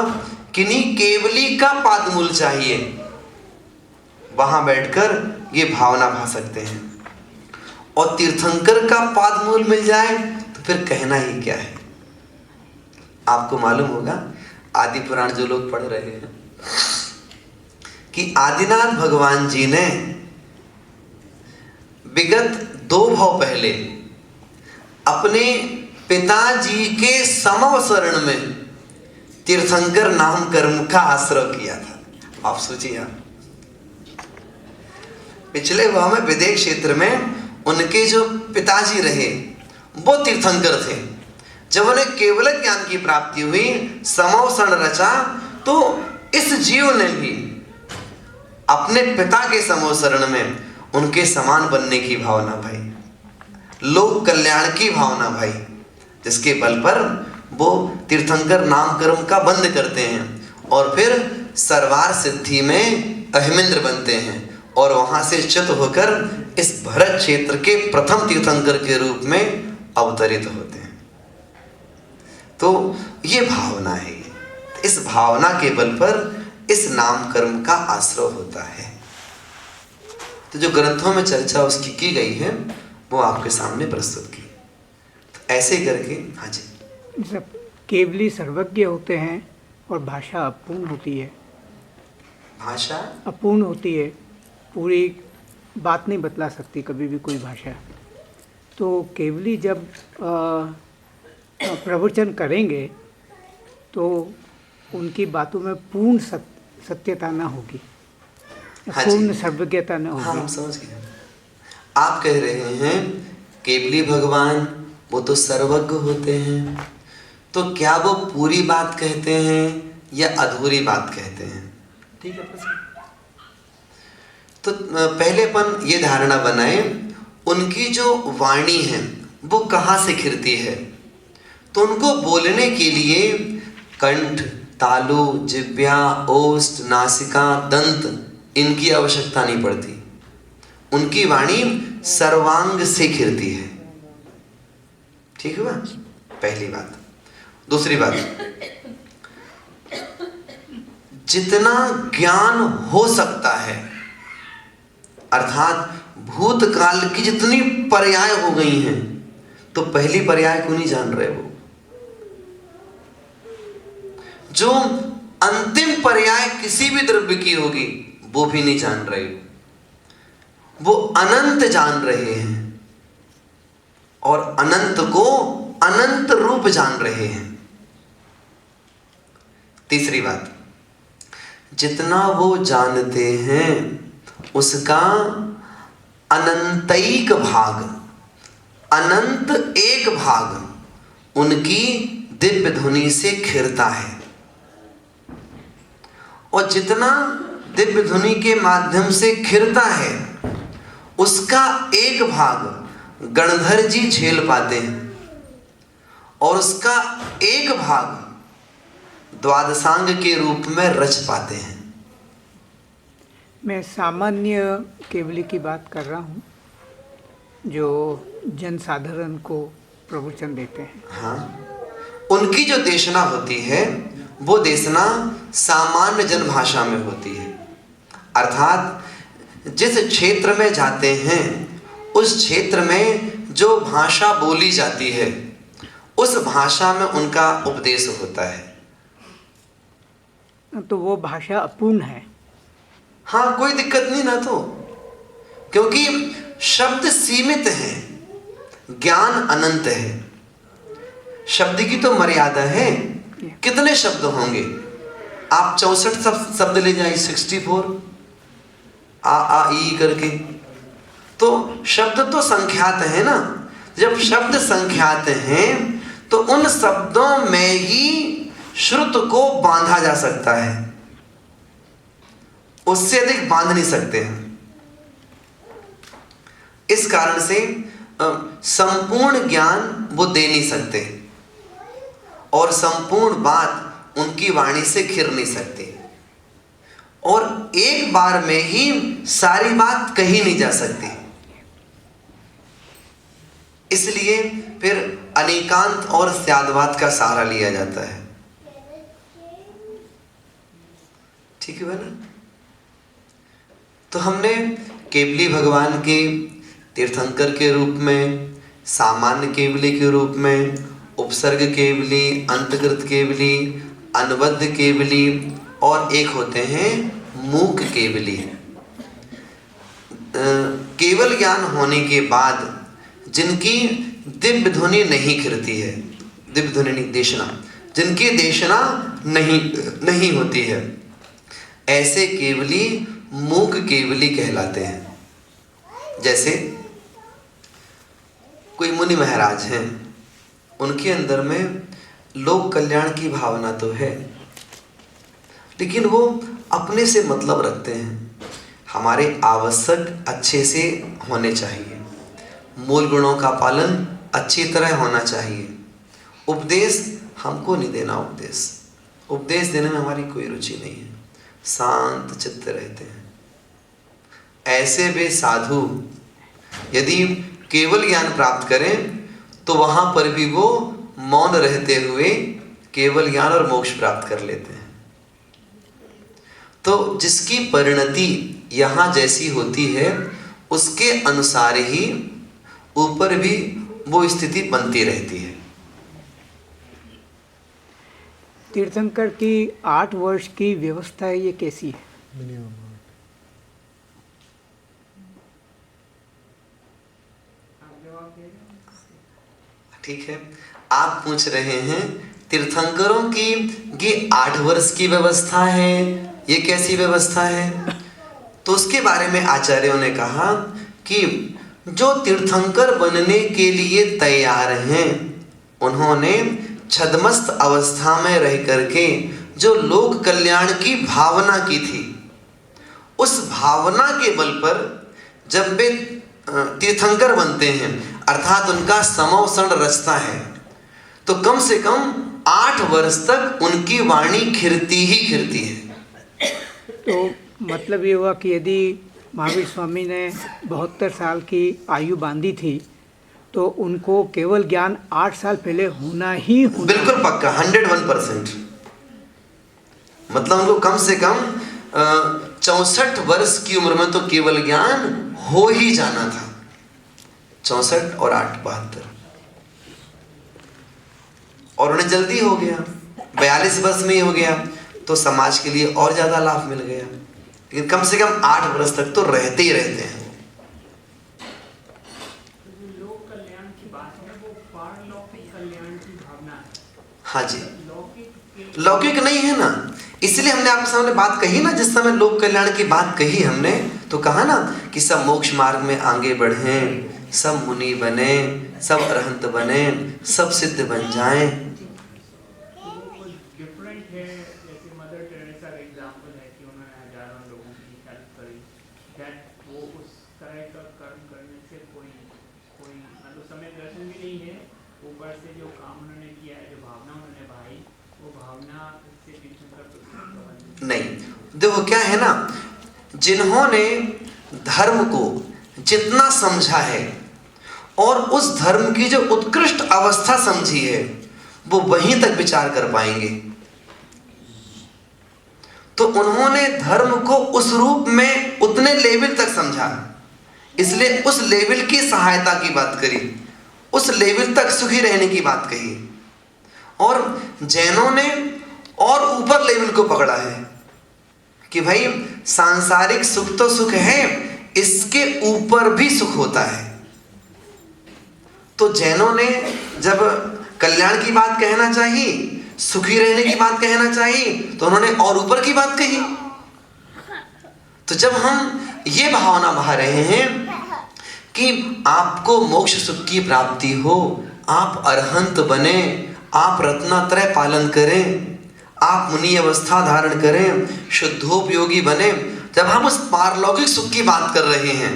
किन्हीं केवली का पादमूल चाहिए, वहां बैठकर ये भावना भा सकते हैं। और तीर्थंकर का पादमूल मिल जाए तो फिर कहना ही क्या है। आपको मालूम होगा, आदि पुराण जो लोग पढ़ रहे हैं, कि आदिनाथ भगवान जी ने विगत 2 भव पहले अपने पिताजी के समवसरण में तीर्थंकर नाम कर्म का आश्रय किया था। आप सोचिए, पिछले भाव में विदेश क्षेत्र में उनके जो पिताजी रहे वो तीर्थंकर थे। जब उन्हें केवल ज्ञान की प्राप्ति हुई, समवसरण रचा, तो इस जीव ने भी अपने पिता के समवसरण में उनके समान बनने की भावना भाई, लोक कल्याण की भावना भाई, जिसके बल पर वो तीर्थंकर नाम कर्म का बंद करते हैं और फिर सर्वार सिद्धि में अहिमिंद्र बनते हैं, और वहां से च्युत होकर इस भरत क्षेत्र के प्रथम तीर्थंकर के रूप में अवतरित होते हैं। तो ये भावना है। इस भावना के बल पर इस नाम कर्म का आश्रय होता है। तो जो ग्रंथों में चर्चा उसकी की गई है वो आपके सामने प्रस्तुत की। तो ऐसे करके, हाँ जी, सब केवली सर्वज्ञ होते हैं और भाषा अपूर्ण होती है। भाषा अपूर्ण होती है, पूरी बात नहीं बतला सकती कभी भी कोई भाषा। तो केवली जब प्रवचन करेंगे तो उनकी बातों में पूर्ण सत्यता ना होगी, हाँ पूर्ण सर्वज्ञता ना होगी। हाँ, हम समझ गए। आप कह रहे हैं केवली भगवान वो तो सर्वज्ञ होते हैं, तो क्या वो पूरी बात कहते हैं या अधूरी बात कहते हैं? ठीक है प्रश्न। तो पहले अपन ये धारणा बनाए उनकी जो वाणी है वो कहाँ से खिरती है। तो उनको बोलने के लिए कंठ, तालु, जिह्वा, ओष्ठ, नासिका, दंत इनकी आवश्यकता नहीं पड़ती। उनकी वाणी सर्वांग से खिरती है। ठीक हुआ, पहली बात। दूसरी बात, जितना ज्ञान हो सकता है, अर्थात भूतकाल की जितनी पर्याय हो गई हैं, तो पहली पर्याय को नहीं जान रहे। वो जो अंतिम पर्याय किसी भी द्रव्य की होगी वो भी नहीं जान रहे। वो अनंत जान रहे हैं और अनंत को अनंत रूप जान रहे हैं। तीसरी बात, जितना वो जानते हैं उसका अनंतैक भाग, अनंत एक भाग उनकी दिव्य ध्वनि से खिरता है। और जितना दिव्य ध्वनि के माध्यम से खिरता है उसका एक भाग गणधर जी झेल पाते हैं और उसका एक भाग द्वादशांग के रूप में रच पाते हैं। मैं सामान्य केवली की बात कर रहा हूँ जो जन साधारण को प्रवचन देते हैं। हाँ, उनकी जो देशना होती है वो देशना सामान्य जन भाषा में होती है। अर्थात जिस क्षेत्र में जाते हैं उस क्षेत्र में जो भाषा बोली जाती है उस भाषा में उनका उपदेश होता है। तो वो भाषा अपूर्ण है। हाँ, कोई दिक्कत नहीं ना, तो क्योंकि शब्द सीमित हैं, ज्ञान अनंत है। शब्द की तो मर्यादा है, कितने शब्द होंगे? आप 64 शब्द ले जाइए, 64 आ ई करके, तो शब्द तो संख्यात है ना। जब शब्द संख्यात हैं तो उन शब्दों में ही श्रुत को बांधा जा सकता है, उससे अधिक बांध नहीं सकते हैं। इस कारण से संपूर्ण ज्ञान वो दे नहीं सकते और संपूर्ण बात उनकी वाणी से घिर नहीं सकती, और एक बार में ही सारी बात कही नहीं जा सकती। इसलिए फिर अनेकांत और स्याद्वाद का सहारा लिया जाता है। ठीक है ना? तो हमने केवली भगवान के तीर्थंकर के रूप में, सामान्य केवली के रूप में, उपसर्ग केवली, अंतकृत केवली, अनबद्ध केवली, और एक होते हैं मूक केवली। केवल ज्ञान होने के बाद जिनकी दिव्य ध्वनि नहीं खिरती है, दिव्य ध्वनि नहीं, देशना, जिनकी देशना नहीं होती है, ऐसे केवली मूक केवली कहलाते हैं। जैसे कोई मुनि महाराज हैं, उनके अंदर में लोक कल्याण की भावना तो है, लेकिन वो अपने से मतलब रखते हैं। हमारे आवश्यक अच्छे से होने चाहिए, मूल गुणों का पालन अच्छी तरह होना चाहिए। उपदेश हमको नहीं देना, उपदेश देने में हमारी कोई रुचि नहीं है, शांत चित्त रहते हैं। ऐसे वे साधु यदि केवल ज्ञान प्राप्त करें तो वहां पर भी वो मौन रहते हुए केवल ज्ञान और मोक्ष प्राप्त कर लेते हैं। तो जिसकी परिणति यहाँ जैसी होती है उसके अनुसार ही ऊपर भी वो स्थिति बनती रहती है। तीर्थंकर की 8 वर्ष की व्यवस्था है, ये कैसी है? ठीक है, आप पूछ रहे हैं तीर्थंकरों की ये 8 वर्ष की व्यवस्था है, ये कैसी व्यवस्था है? तो उसके बारे में आचार्यों ने कहा कि जो तीर्थंकर बनने के लिए तैयार हैं, उन्होंने छद्मस्त अवस्था में रह करके जो लोक कल्याण की भावना की थी, उस भावना के बल पर जब वे तीर्थंकर बनते हैं, अर्थात उनका समोषण रचता है, तो कम से कम 8 वर्ष तक उनकी वाणी खिरती ही खिरती है। तो मतलब ये हुआ कि यदि महावीर स्वामी ने 72 साल की आयु बांधी थी तो उनको केवल ज्ञान 8 साल पहले होना ही होना। बिल्कुल पक्का, 101%। मतलब उनको कम से कम 64 वर्ष की उम्र में तो केवल ज्ञान हो ही जाना था। 64 और 8 72, और उन्हें जल्दी हो गया, 42 वर्ष में ही हो गया, तो समाज के लिए और ज्यादा लाभ मिल गया। लेकिन कम से कम 8 वर्ष तक तो रहते ही रहते हैं। लोक कल्याण की बात है, वो पारलौकिक कल्याण की भावना है। हाँ जी, लौकिक लौकिक नहीं है ना, इसलिए हमने आपके सामने बात कही ना, जिस समय लोक कल्याण की बात कही हमने, तो कहा ना कि सब मोक्ष मार्ग में आगे बढ़े, सब मुनि बने, सब अरहंत बने, सब सिद्ध बन जाएं। डिफरेंट है। जैसे मदर टेरेसा का एग्जांपल है कि उन्होंने हजारों लोगों की हेल्प करी, दैट वो उस तरह का कर्म करने से कोई मतलब समय दर्शन भी नहीं है, ऊपर से जो काम उन्होंने किया है, जो भावना उन्होंने भाई, वो भावना से नहीं। देखो क्या है ना, जिन्होंने धर्म को जितना समझा है और उस धर्म की जो उत्कृष्ट अवस्था समझी है, वो वहीं तक विचार कर पाएंगे। तो उन्होंने धर्म को उस रूप में उतने लेवल तक समझा, इसलिए उस लेवल की सहायता की बात करी। उस लेवल तक सुखी रहने की बात कही। और जैनों ने और ऊपर लेवल को पकड़ा है कि भाई सांसारिक सुख तो सुख है, इसके ऊपर भी सुख होता है। तो जैनों ने जब कल्याण की बात कहना चाहिए, सुखी रहने की बात कहना चाहिए, तो उन्होंने और ऊपर की बात कही। तो जब हम ये भावना बहा रहे हैं कि आपको मोक्ष सुख की प्राप्ति हो, आप अरहंत बने, आप रत्नात्रय पालन करें, आप मुनि अवस्था धारण करें, शुद्धोपयोगी बने, जब हम उस पारलौकिक सुख की बात कर रहे हैं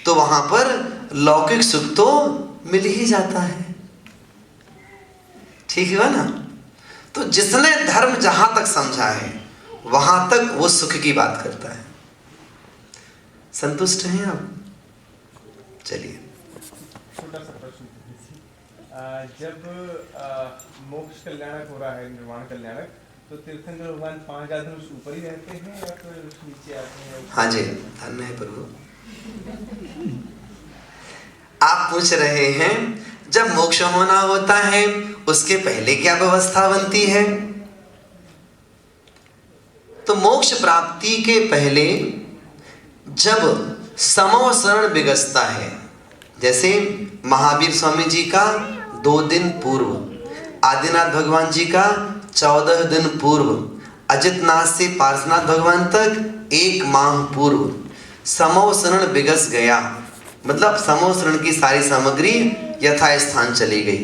तो वहां पर लौकिक सुख तो मिल ही जाता है। ठीक है ना? तो जिसने धर्म जहां तक समझा है वहां तक वो सुख की बात करता है। संतुष्ट हैं आप? चलिए। छोटा सा प्रश्न। जब मोक्ष कल्याणक हो रहा है, निर्वाण कल्याणक, तो तीर्थंकर भगवान 5000 धनुष ऊपर ही रहते हैं या फिर नीचे आते हैं? हाँ जी, धन्य है प्रभु। आप पूछ रहे हैं जब मोक्ष होना होता है उसके पहले क्या व्यवस्था बनती है? तो मोक्ष प्राप्ति के पहले जब समो शरण विगसता है, जैसे महावीर स्वामी जी का 2 दिन पूर्व, आदिनाथ भगवान जी का 14 दिन पूर्व, अजितनाथ से पार्श्वनाथ भगवान तक 1 माह पूर्व समो शरण विगस गया, मतलब समो शरण की सारी सामग्री यथास्थान चली गई।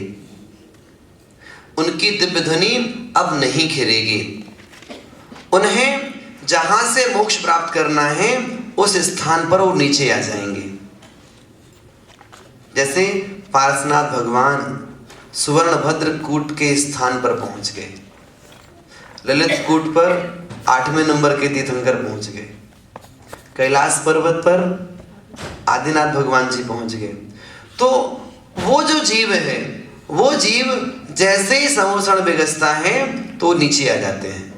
उनकी दिव्य ध्वनि अब नहीं खिरेगी। उन्हें जहां से मोक्ष प्राप्त करना है उस स्थान पर वो नीचे आ जाएंगे। जैसे पार्श्वनाथ भगवान सुवर्णभद्र कूट के स्थान पर पहुंच गए, ललित कूट पर 8वें नंबर के तीर्थंकर पहुंच गए, कैलाश पर्वत पर आदिनाथ भगवान जी पहुंच गए। तो वो जो जीव है, वो जीव जैसे ही समोषण विगसता है तो नीचे आ जाते हैं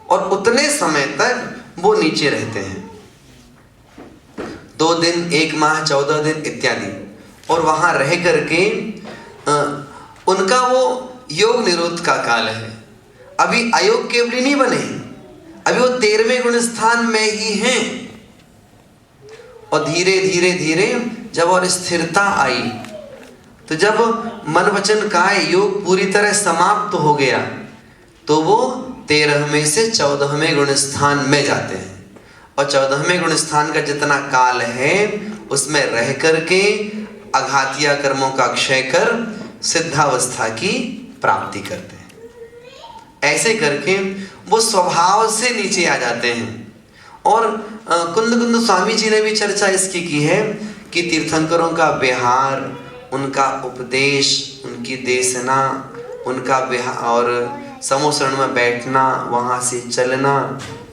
और उतने समय तक वो नीचे रहते हैं, 2 दिन, 1 माह, 14 दिन इत्यादि। और वहां रह करके उनका वो योग निरोध का काल है। अभी अयोग केवली नहीं बने, अभी वो 13वें गुण स्थान में ही हैं। और धीरे धीरे धीरे जब और स्थिरता आई, तो जब मन वचन काय योग पूरी तरह समाप्त हो गया, तो वो 13वें से 14वें गुण स्थान में जाते हैं। और 14वें गुण स्थान का जितना काल है उसमें रह करके अघातिया कर्मों का क्षय कर सिद्धावस्था की प्राप्ति करते हैं। ऐसे करके वो स्वभाव से नीचे आ जाते हैं। और कुंद कुंद स्वामी जी ने भी चर्चा इसकी की है कि तीर्थंकरों का व्यवहार, उनका उपदेश, उनकी देशना, उनका व्यवहार और समोसरण में बैठना, वहां से चलना,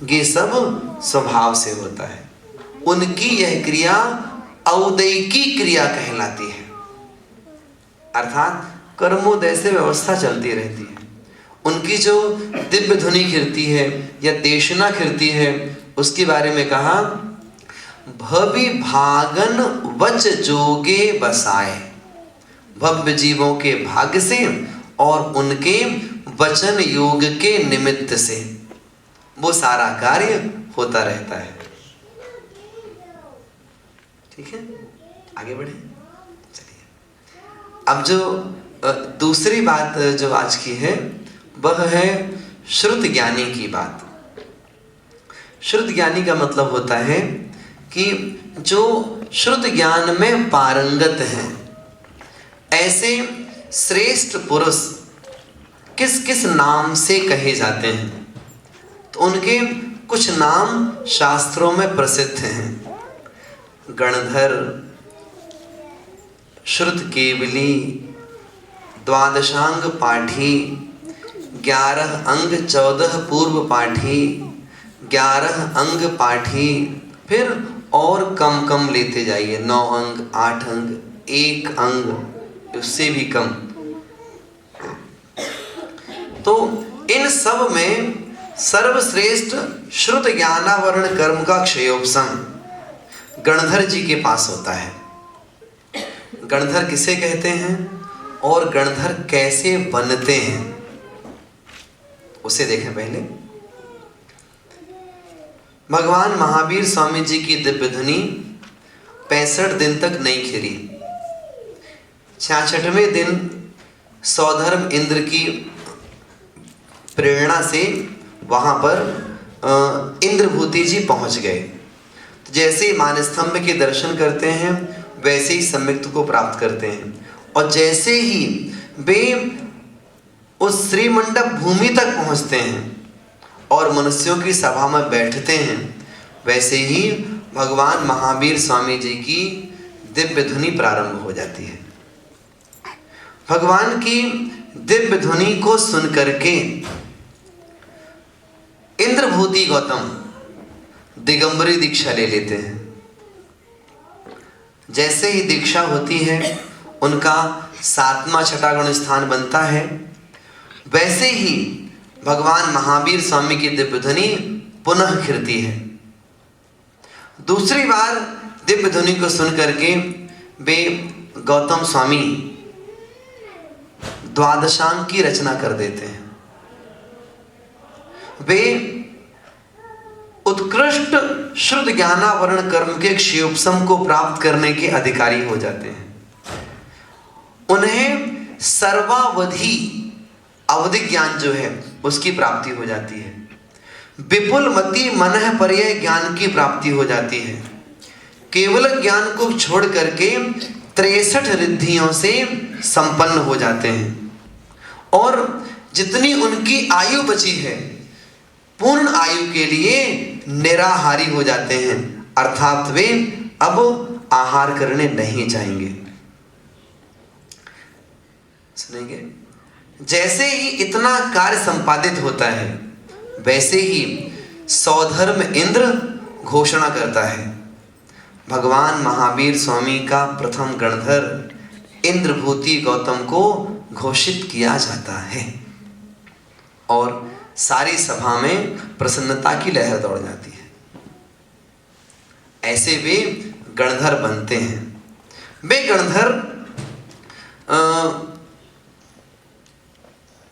ये सब स्वभाव से होता है। उनकी यह क्रिया औदैकी क्रिया कहलाती है, अर्थात कर्मोदय से व्यवस्था चलती रहती है। उनकी जो दिव्य ध्वनि खिरती है या देशना खिरती है, उसके बारे में कहा, भवि भागन वच जोगे बसाए, भव्य जीवों के भाग्य से और उनके वचन योग के निमित्त से वो सारा कार्य होता रहता है। ठीक है, आगे बढ़े। चलिए, अब जो दूसरी बात जो आज की है वह है श्रुत ज्ञानी की बात। श्रुत ज्ञानी का मतलब होता है कि जो श्रुत ज्ञान में पारंगत हैं, ऐसे श्रेष्ठ पुरुष किस किस नाम से कहे जाते हैं? तो उनके कुछ नाम शास्त्रों में प्रसिद्ध हैं। गणधर, श्रुत केवली, द्वादशांग पाठी, 11 अंग 14 पूर्व पाठी, 11 अंग पाठी, फिर और कम कम लेते जाइए, 9 अंग, 8 अंग, 1 अंग, उससे भी कम। तो इन सब में सर्वश्रेष्ठ श्रुत ज्ञानावरण कर्म का क्षयोपशम गणधर जी के पास होता है। गणधर किसे कहते हैं और गणधर कैसे बनते हैं उसे देखें। पहले भगवान महावीर स्वामी जी की दिव्य धुनी 65 दिन तक नहीं खिरी। 66वें दिन सौधर्म इंद्र की प्रेरणा से वहां पर इंद्रभूति जी पहुंच गए। जैसे ही मानस्तंभ के दर्शन करते हैं वैसे ही सम्यक्त को प्राप्त करते हैं, और जैसे ही वे उस श्रीमंडप भूमि तक पहुंचते हैं और मनुष्यों की सभा में बैठते हैं, वैसे ही भगवान महावीर स्वामी जी की दिव्य धुनी प्रारंभ हो जाती है। भगवान की दिव्य धुनी को सुन करके इंद्रभूति गौतम दिगंबरी दीक्षा ले लेते हैं। जैसे ही दीक्षा होती है उनका 7वां छठा गुण स्थान बनता है, वैसे ही भगवान महावीर स्वामी की दिव्य ध्वनि पुनः खिलती है। दूसरी बार दिव्य ध्वनि को सुन करके वे गौतम स्वामी द्वादशांग की रचना कर देते हैं। वे उत्कृष्ट शुद्ध ज्ञानावरण कर्म के क्षयोपशम को प्राप्त करने के अधिकारी हो जाते हैं। उन्हें सर्वावधि अवधि ज्ञान जो है उसकी प्राप्ति हो जाती है। विपुल मति मनः पर्यय ज्ञान की प्राप्ति हो जाती है। केवल ज्ञान को छोड़ करके 63 रिद्धियों से संपन्न हो जाते हैं, और जितनी उनकी आयु बची है पूर्ण आयु के लिए निराहारी हो जाते हैं, अर्थात वे अब आहार करने नहीं चाहेंगे। सुनेंगे, जैसे ही इतना कार्य संपादित होता है वैसे ही सौधर्म इंद्र घोषणा करता है, भगवान महावीर स्वामी का प्रथम गणधर इंद्रभूति गौतम को घोषित किया जाता है, और सारी सभा में प्रसन्नता की लहर दौड़ जाती है। ऐसे वे गणधर बनते हैं। वे गणधर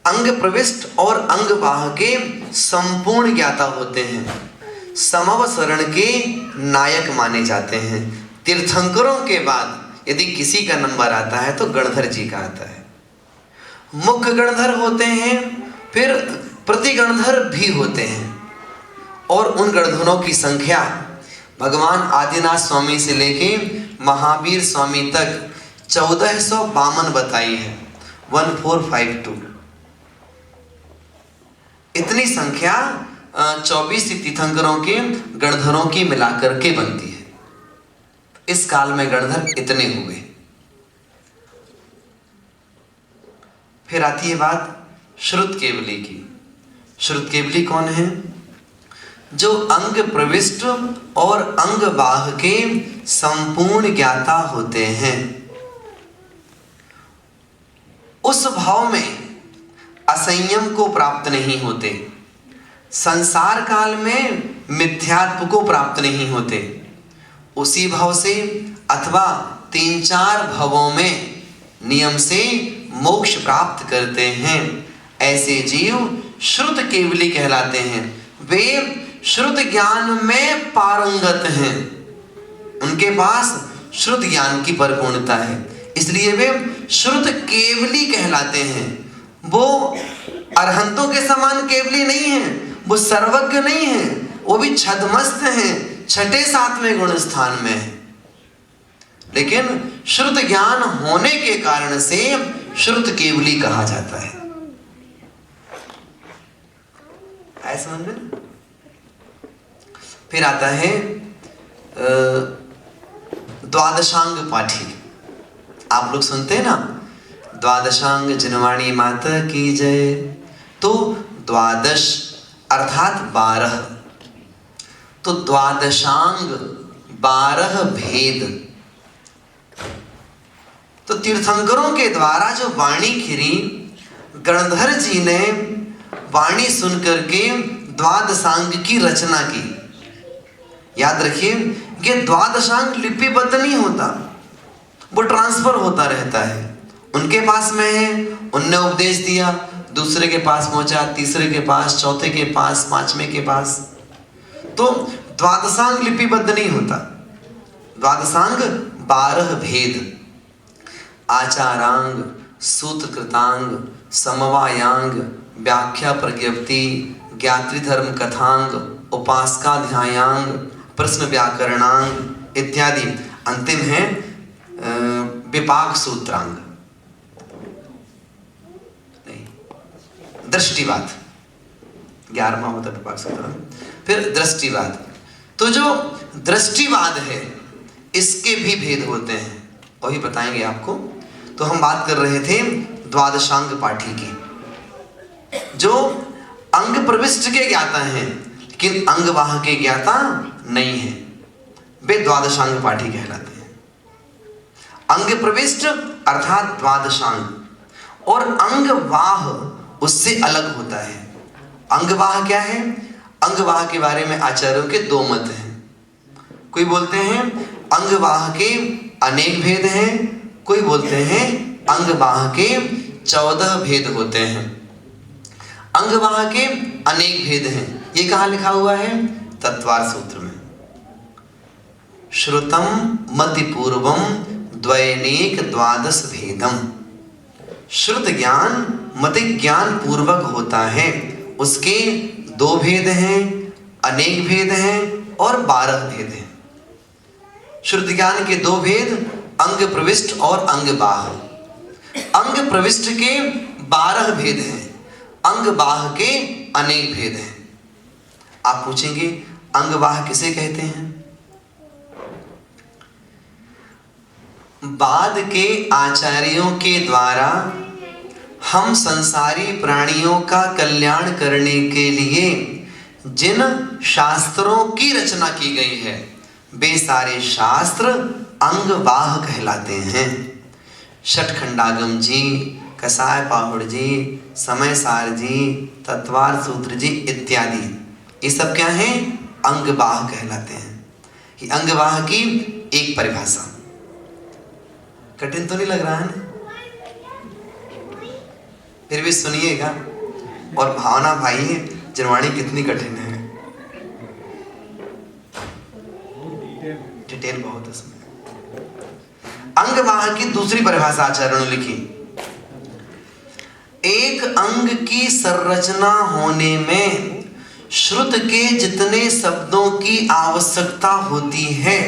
अंग प्रविष्ट और अंग बाह के संपूर्ण ज्ञाता होते हैं। समवसरण के नायक माने जाते हैं। तीर्थंकरों के बाद यदि किसी का नंबर आता है तो गणधर जी का आता है। मुख्य गणधर होते हैं, फिर प्रति गणधर भी होते हैं, और उन गणधरों की संख्या भगवान आदिनाथ स्वामी से लेके महावीर स्वामी तक 1452 बताई है, 1452। इतनी संख्या 24 तीर्थंकरों के गणधरों की मिलाकर के बनती है। इस काल में गणधर इतने हुए। फिर आती है बात श्रुत केवली की। श्रुत केवली कौन है? जो अंग प्रविष्ट और अंग बाह के संपूर्ण ज्ञाता होते हैं। उस भाव में असंयम को प्राप्त नहीं होते, संसार काल में मिथ्यात्व को प्राप्त नहीं होते, उसी भाव से अथवा 3-4 भवों में नियम से मोक्ष प्राप्त करते हैं। ऐसे जीव श्रुत केवली कहलाते हैं। वे श्रुत ज्ञान में पारंगत हैं, उनके पास श्रुत ज्ञान की परिपूर्णता है, इसलिए वे श्रुत केवली कहलाते हैं। वो अरहंतों के समान केवली नहीं है, वो सर्वज्ञ नहीं है, वो भी छद्मस्त हैं, 6-7वें गुण स्थान में है, लेकिन श्रुत ज्ञान होने के कारण से श्रुत केवली कहा जाता है। आया समझ में? फिर आता है द्वादशांग पाठी। आप लोग सुनते हैं ना, द्वादशांग जिनवाणी माता की जय। तो द्वादश अर्थात 12, तो द्वादशांग 12 भेद। तो तीर्थंकरों के द्वारा जो वाणी खिरी, गणधर जी ने वाणी सुन करके द्वादशांग की रचना की। याद रखिए, ये द्वादशांग लिपिबद्ध नहीं होता, वो ट्रांसफर होता रहता है। उनके पास में है, उनने उपदेश दिया, दूसरे के पास पहुंचा, तीसरे के पास, चौथे के पास, पांचवें के पास। तो द्वादशांग लिपिबद्ध नहीं होता। द्वादशांग 12 भेद, आचारांग, सूत्रकृतांग, समवायांग, व्याख्या प्रज्ञप्ति, ज्ञात्री धर्म कथांग, उपासकाध्यायांग, प्रश्न व्याकरणांग इत्यादि। अंतिम है विपाक सूत्रांग, नहीं, दृष्टिवाद, 11वां होता है विपाक सूत्रांग। फिर दृष्टिवाद। तो जो दृष्टिवाद है इसके भी भेद होते हैं, वही बताएंगे आपको। तो हम बात कर रहे थे द्वादशांग पाठी की, जो अंग प्रविष्ट के ज्ञाता हैं लेकिन अंगवाह के ज्ञाता नहीं है, वे द्वादशांग पाठी कहलाते हैं। अंग प्रविष्ट अर्थात द्वादशांग, और अंगवाह उससे अलग होता है। अंगवाह क्या है? अंगवाह के बारे में आचार्यों के दो मत हैं। कोई बोलते हैं अंगवाह के अनेक भेद हैं, कोई बोलते हैं अंगवाह के 14 भेद होते हैं। अंगवाह के अनेक भेद हैं, ये कहाँ लिखा हुआ है? तत्वार सूत्र में। श्रुतम मति पूर्वम द्वैनेक द्वादश भेदम। श्रुत ज्ञान मति ज्ञान पूर्वक होता है, उसके 2 भेद हैं, अनेक भेद हैं और 12 भेद हैं। श्रुत ज्ञान के 2 भेद अंग प्रविष्ट और अंगबाह। अंग प्रविष्ट के 12 भेद हैं, अंगबाह के अनेक भेद हैं। आप पूछेंगे अंगबाह किसे कहते हैं? बाद के आचार्यों के द्वारा हम संसारी प्राणियों का कल्याण करने के लिए जिन शास्त्रों की रचना की गई है, वे सारे शास्त्र अंगवाह कहलाते हैं। षटखंडागम जी, कसाय पाहुड़ जी, समय सार जी, तत्वार सूत्र जी इत्यादि, ये सब क्या हैं? अंगवाह कहलाते हैं। कि अंगवाह की एक परिभाषा। कठिन तो नहीं लग रहा है ना? फिर भी सुनिएगा और भावना भाई है, जनवाणी कितनी कठिन है, डिटेल बहुत इसमें। अंगवाह की दूसरी परिभाषा आचार्यों ने लिखी, एक अंग की संरचना होने में श्रुत के जितने शब्दों की आवश्यकता होती है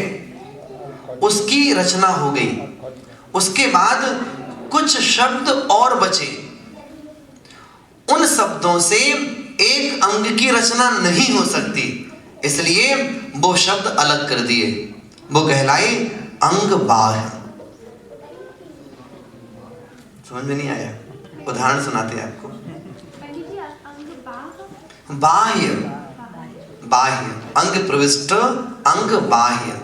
उसकी रचना हो गई। उसके बाद कुछ शब्द और बचे, उन शब्दों से एक अंग की रचना नहीं हो सकती, इसलिए वो शब्द अलग कर दिए, वो कहलाए अंगबाह्य। समझ में नहीं आया? उदाहरण सुनाते हैं आपको। बाह्य, बाह्य, अंग प्रविष्ट, अंग बाह्य।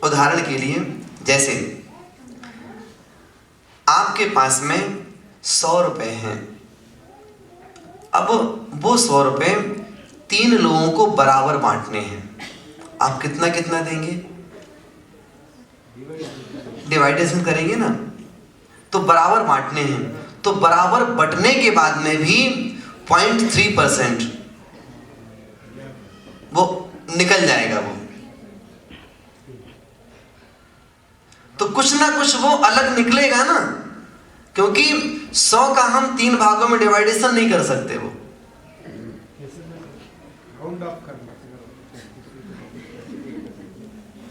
उदाहरण के लिए, जैसे आपके पास में 100 रुपए हैं, अब वो 100 रुपए 3 लोगों को बराबर बांटने हैं, आप कितना कितना देंगे? डिवाइडेशन करेंगे ना, तो बराबर बांटने हैं, तो बराबर बंटने के बाद में भी 0.3% वो निकल जाएगा वो, तो कुछ ना कुछ वो अलग निकलेगा ना, क्योंकि 100 का हम 3 भागों में डिवाइडेशन नहीं कर सकते। वो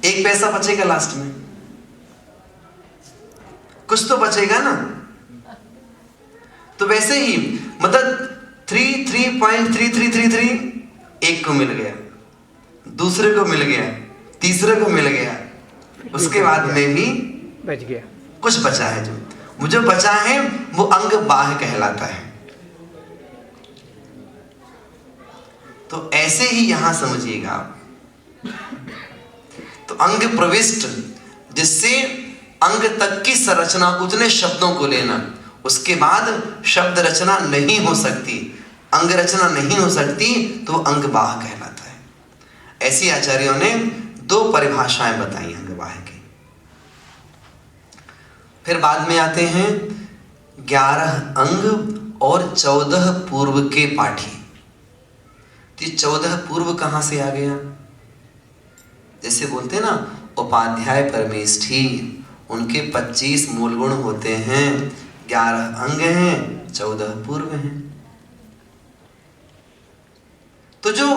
एक पैसा बचेगा लास्ट में, कुछ तो बचेगा ना। तो वैसे ही मतलब 3.3333 एक को मिल गया, दूसरे को मिल गया, तीसरे को मिल गया, उसके बाद में भी बच गया, कुछ बचा है। जो बचा है वो अंग बाह्य कहलाता है। तो ऐसे ही यहां समझिएगा आप। तो अंग प्रविष्ट, जिससे अंग तक की संरचना, उतने शब्दों को लेना, उसके बाद शब्द रचना नहीं हो सकती, अंग रचना नहीं हो सकती, तो अंग बाह्य कहलाता है। ऐसी आचार्यों ने दो परिभाषाएं बताई अंगवाह की। फिर बाद में आते हैं 11 अंग और 14 पूर्व के पाठी। तो 14 पूर्व कहां से आ गया? जैसे बोलते हैं ना, उपाध्याय परमेष्ठी, उनके 25 मूल गुण होते हैं, 11 अंग हैं, 14 पूर्व हैं। तो जो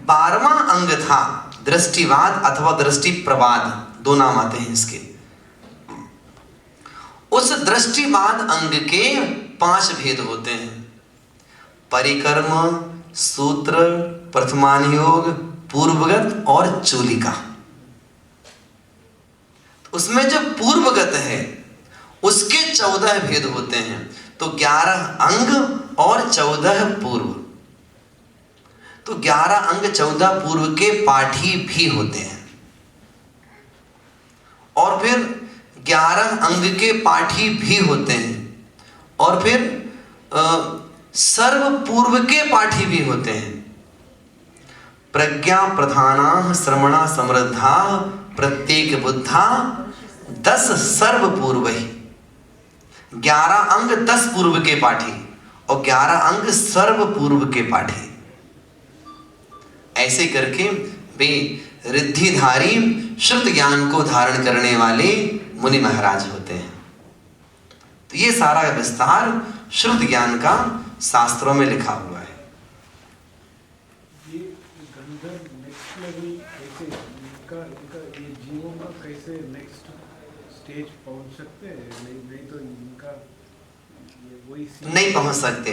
12वां अंग था, दृष्टिवाद अथवा दृष्टि प्रवाद, दो नाम आते हैं इसके, उस दृष्टिवाद अंग के 5 भेद होते हैं। परिकर्म, सूत्र, प्रथमान योग, पूर्वगत और चूलिका। उसमें जो पूर्वगत है उसके 14 भेद होते हैं। तो 11 अंग और 14 पूर्व। तो 11 अंग 14 पूर्व के पाठी भी होते हैं। और फिर 11 अंग के पाठी भी होते हैं। और फिर सर्व पूर्व के पाठी भी होते हैं। प्रज्ञा प्रधाना श्रमणा समृद्धा प्रत्येक बुद्धा 10 सर्व पूर्व ही। 11 अंग 10 पूर्व के पाठी और 11 अंग सर्व पूर्व के पाठी। ऐसे करके वे रिद्धिधारी श्रुत ज्ञान को धारण करने वाले मुनि महाराज होते हैं। तो ये सारा विस्तार श्रुत ज्ञान का शास्त्रों में लिखा हुआ है। ये गंधर्व नेक्स्ट लेवल कैसे, इनका ये जीवों का कैसे नेक्स्ट स्टेज पहुंच सकते हैं? नहीं तो इनका ये वही नहीं पहुंच सकते।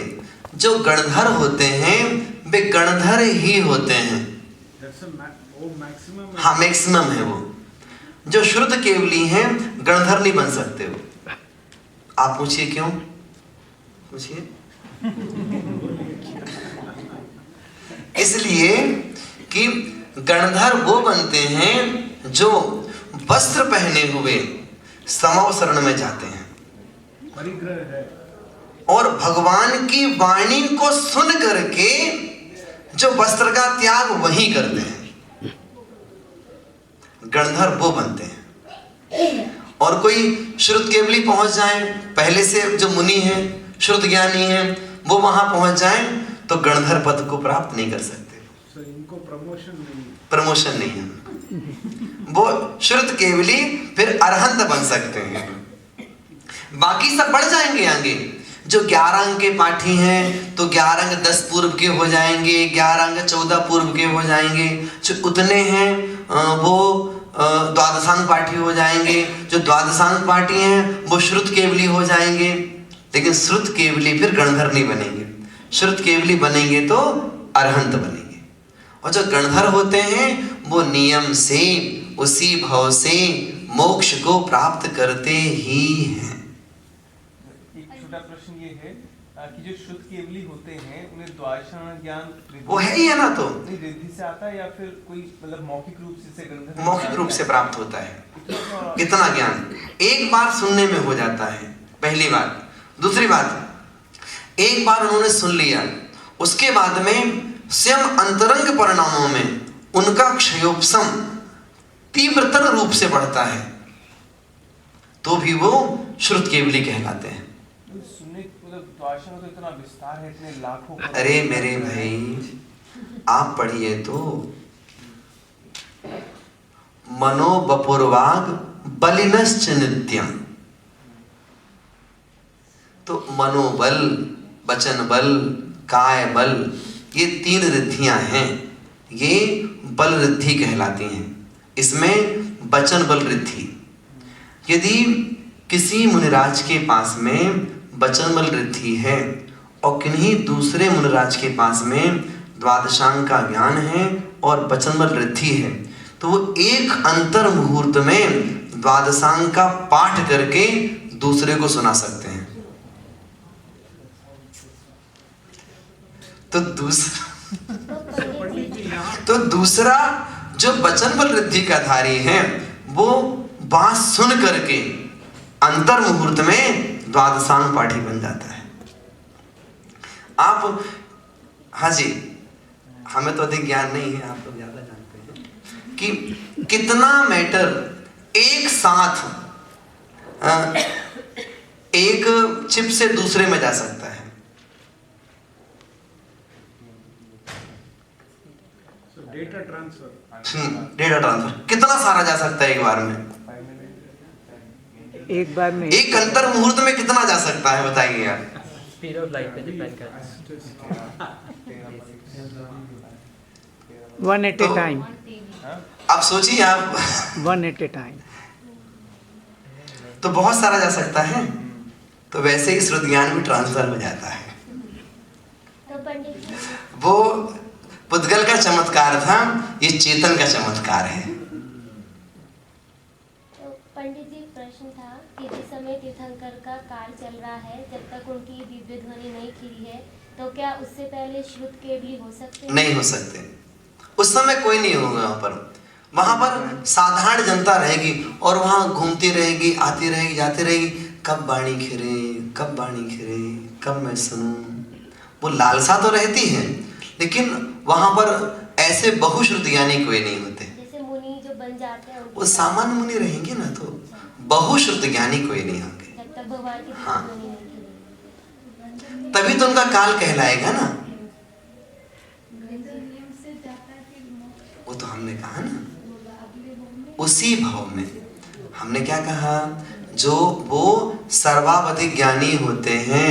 जो गणधर होते हैं वे गणधर ही होते हैं। वो मैक्सिमम, हाँ मैक्सिमम है वो। जो श्रुत केवली हैं गणधर नहीं बन सकते वो। आप पूछिए क्यों? पूछिए। इसलिए कि गणधर वो बनते हैं जो वस्त्र पहने हुए समव शरण में जाते हैं परिग्रह है, और भगवान की वाणी को सुन करके जो वस्त्र का त्याग वही करते हैं। गणधर वो बनते हैं। और कोई श्रुत केवली पहुंच जाए, पहले से जो मुनि हैं श्रुत ज्ञानी हैं, वो वहां पहुंच जाए तो गणधर पद को प्राप्त नहीं कर सकते। तो इनको प्रमोशन नहीं है। वो श्रुत केवली फिर अरहंत बन सकते हैं। बाकी सब बढ़ जाएंगे आगे। जो 11 अंग के पाठी हैं तो 11 अंग 10 पूर्व के हो जाएंगे, 11 अंग 14 पूर्व के हो जाएंगे। जो उतने हैं वो द्वादशांग पाठी हो जाएंगे। जो द्वादशांग पाठी हैं वो श्रुत केवली हो जाएंगे। लेकिन श्रुत केवली फिर गणधर नहीं बनेंगे। श्रुत केवली बनेंगे तो अरहंत बनेंगे। और जो गणधर होते हैं वो नियम से, उसी भाव से मोक्ष को प्राप्त करते ही हैं। एक छोटा प्रश्न ये है कि जो शुद्ध केवली होते हैं उन्हें द्वादशांग ज्ञान वो है ही है ना, तो रिद्धि से आता है या फिर कोई मतलब मौखिक रूप से गंधर्व मौखिक रूप से प्राप्त होता है। इतना ज्ञान एक बार सुनने में हो जाता है, पहली बात। दूसरी बात, एक बार उन्होंने सुन लिया, उसके बाद में स्वयं अंतरंग परिणामों में उनका क्षयोपशम तीव्रतर रूप से बढ़ता है, तो भी वो श्रुत केवली कहलाते हैं। तो इतना विस्तार है, इतने लाखों। अरे मेरे भाई, आप पढ़िए तो मनो बपुर्वाग बलिनश्च नित्यम। तो मनोबल, वचन बल, काय बल, ये 3 रिद्धियां हैं। ये बल रिद्धि कहलाती हैं। इसमें वचन बल रिद्धि, यदि किसी मुनिराज के पास में वचन बल रिद्धि है और किन्हीं दूसरे मुनिराज के पास में द्वादशांग का ज्ञान है और वचन बल रिद्धि है, तो वो एक अंतर मुहूर्त में द्वादशांग का पाठ करके दूसरे को सुना सकते हैं। तो दूसरा जो वचन बल रिद्धि का धारी है वो बात सुन करके अंतर मुहूर्त में द्वादशांग पाठी बन जाता है। आप, हाँ जी, हमें तो अधिक ज्ञान नहीं है, आप लोग ज्यादा जानते हैं। कि कितना मैटर एक साथ एक चिप से दूसरे में जा सकता है। डेटा ट्रांसफर डेटा ट्रांसफर कितना सारा जा सकता है एक बार में? एक बार में एक अंतर मुहूर्त में कितना जा सकता है बताइए आप। स्पीड ऑफ लाइट पे डिपेंड करता है। 1 at a time, आप सोचिए आप 1 at a time। तो बहुत सारा जा सकता है। तो वैसे ही श्रुति ज्ञान भी ट्रांसफर हो जाता है। तो पंडित जी, वो पुद्गल का चमत्कार था, ये चेतन का चमत्कार है। तो पंडित जी प्रश्न था कि जिस समय तीर्थंकर का काल चल रहा है, जब तक उनकी दिव्य ध्वनि नहीं खिली है, तो क्या उससे पहले श्रुत केवली हो सकते हैं? नहीं हो सकते, उस समय कोई नहीं होगा वहां पर साधारण जनता रहेगी और वहां घूमती रहेगी, आती रहेगी, जाती रहेगी, कब बाणी खिरे, कब बाणी खिरे, कब मैं सुनूं। वो लालसा तो रहती है, लेकिन वहां पर ऐसे बहुश्रुत ज्ञानी कोई नहीं होते। जैसे मुनि जो बन जाते हैं वो सामान्य मुनि रहेंगे ना, तो बहुश्रुत ज्ञानी कोई नहीं होंगे। जब तक भगवान की हाँ। दिव्य ध्वनि नहीं खिली। तभी तो उनका काल कहलाएगा ना। वो तो हमने कहा ना, उसी भाव में हमने क्या कहा, जो वो सर्वावधि ज्ञानी होते हैं,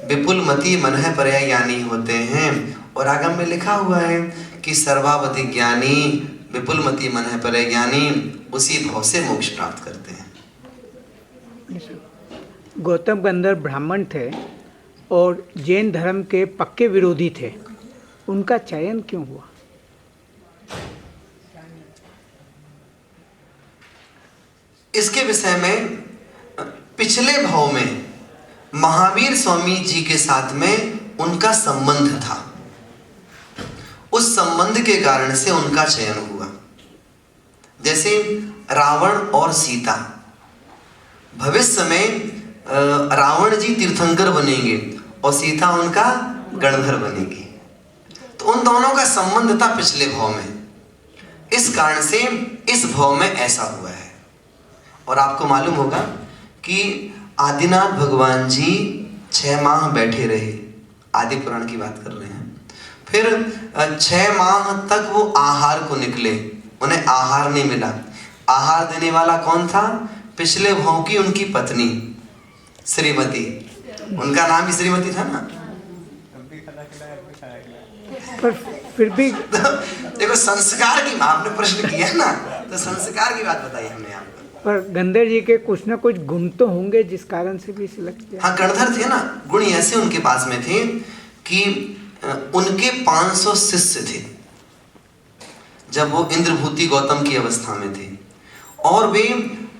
विपुल मति मनः पर्याय ज्ञानी होते हैं। और आगम में लिखा हुआ है कि सर्वावधि ज्ञानी, विपुल मति मनः पर्याय ज्ञानी उसी भाव से मोक्ष प्राप्त करते हैं। गौतम गंधर्व ब्राह्मण थे और जैन धर्म के पक्के विरोधी थे, उनका चयन क्यों हुआ? इसके विषय में पिछले भाव में महावीर स्वामी जी के साथ में उनका संबंध था, उस संबंध के कारण से उनका चयन हुआ। जैसे रावण और सीता, भविष्य में रावण जी तीर्थंकर बनेंगे और सीता उनका गणधर बनेगी, तो उन दोनों का संबंध था पिछले भाव में, इस कारण से इस भाव में ऐसा हुआ है। और आपको मालूम होगा कि आदिनाथ भगवान जी 6 माह बैठे रहे, आदि पुराण की बात कर रहे हैं। फिर 6 माह तक वो आहार को निकले, उन्हें आहार नहीं मिला। आहार देने वाला कौन था? पिछले भाव की उनकी पत्नी श्रीमती, उनका नाम भी श्रीमती था ना। पर फिर भी देखो संस्कार की, आपने प्रश्न किया ना, तो संस्कार की बात बताई हमने आपको। पर गंधर्व जी के कुछ ना कुछ गुण तो होंगे जिस कारण से भी सिलेक्ट किया। हाँ, गणधर थे ना, गुण ऐसे उनके पास में थे कि उनके 500 शिष्य थे जब वो इंद्रभूति गौतम की अवस्था में थे, और वे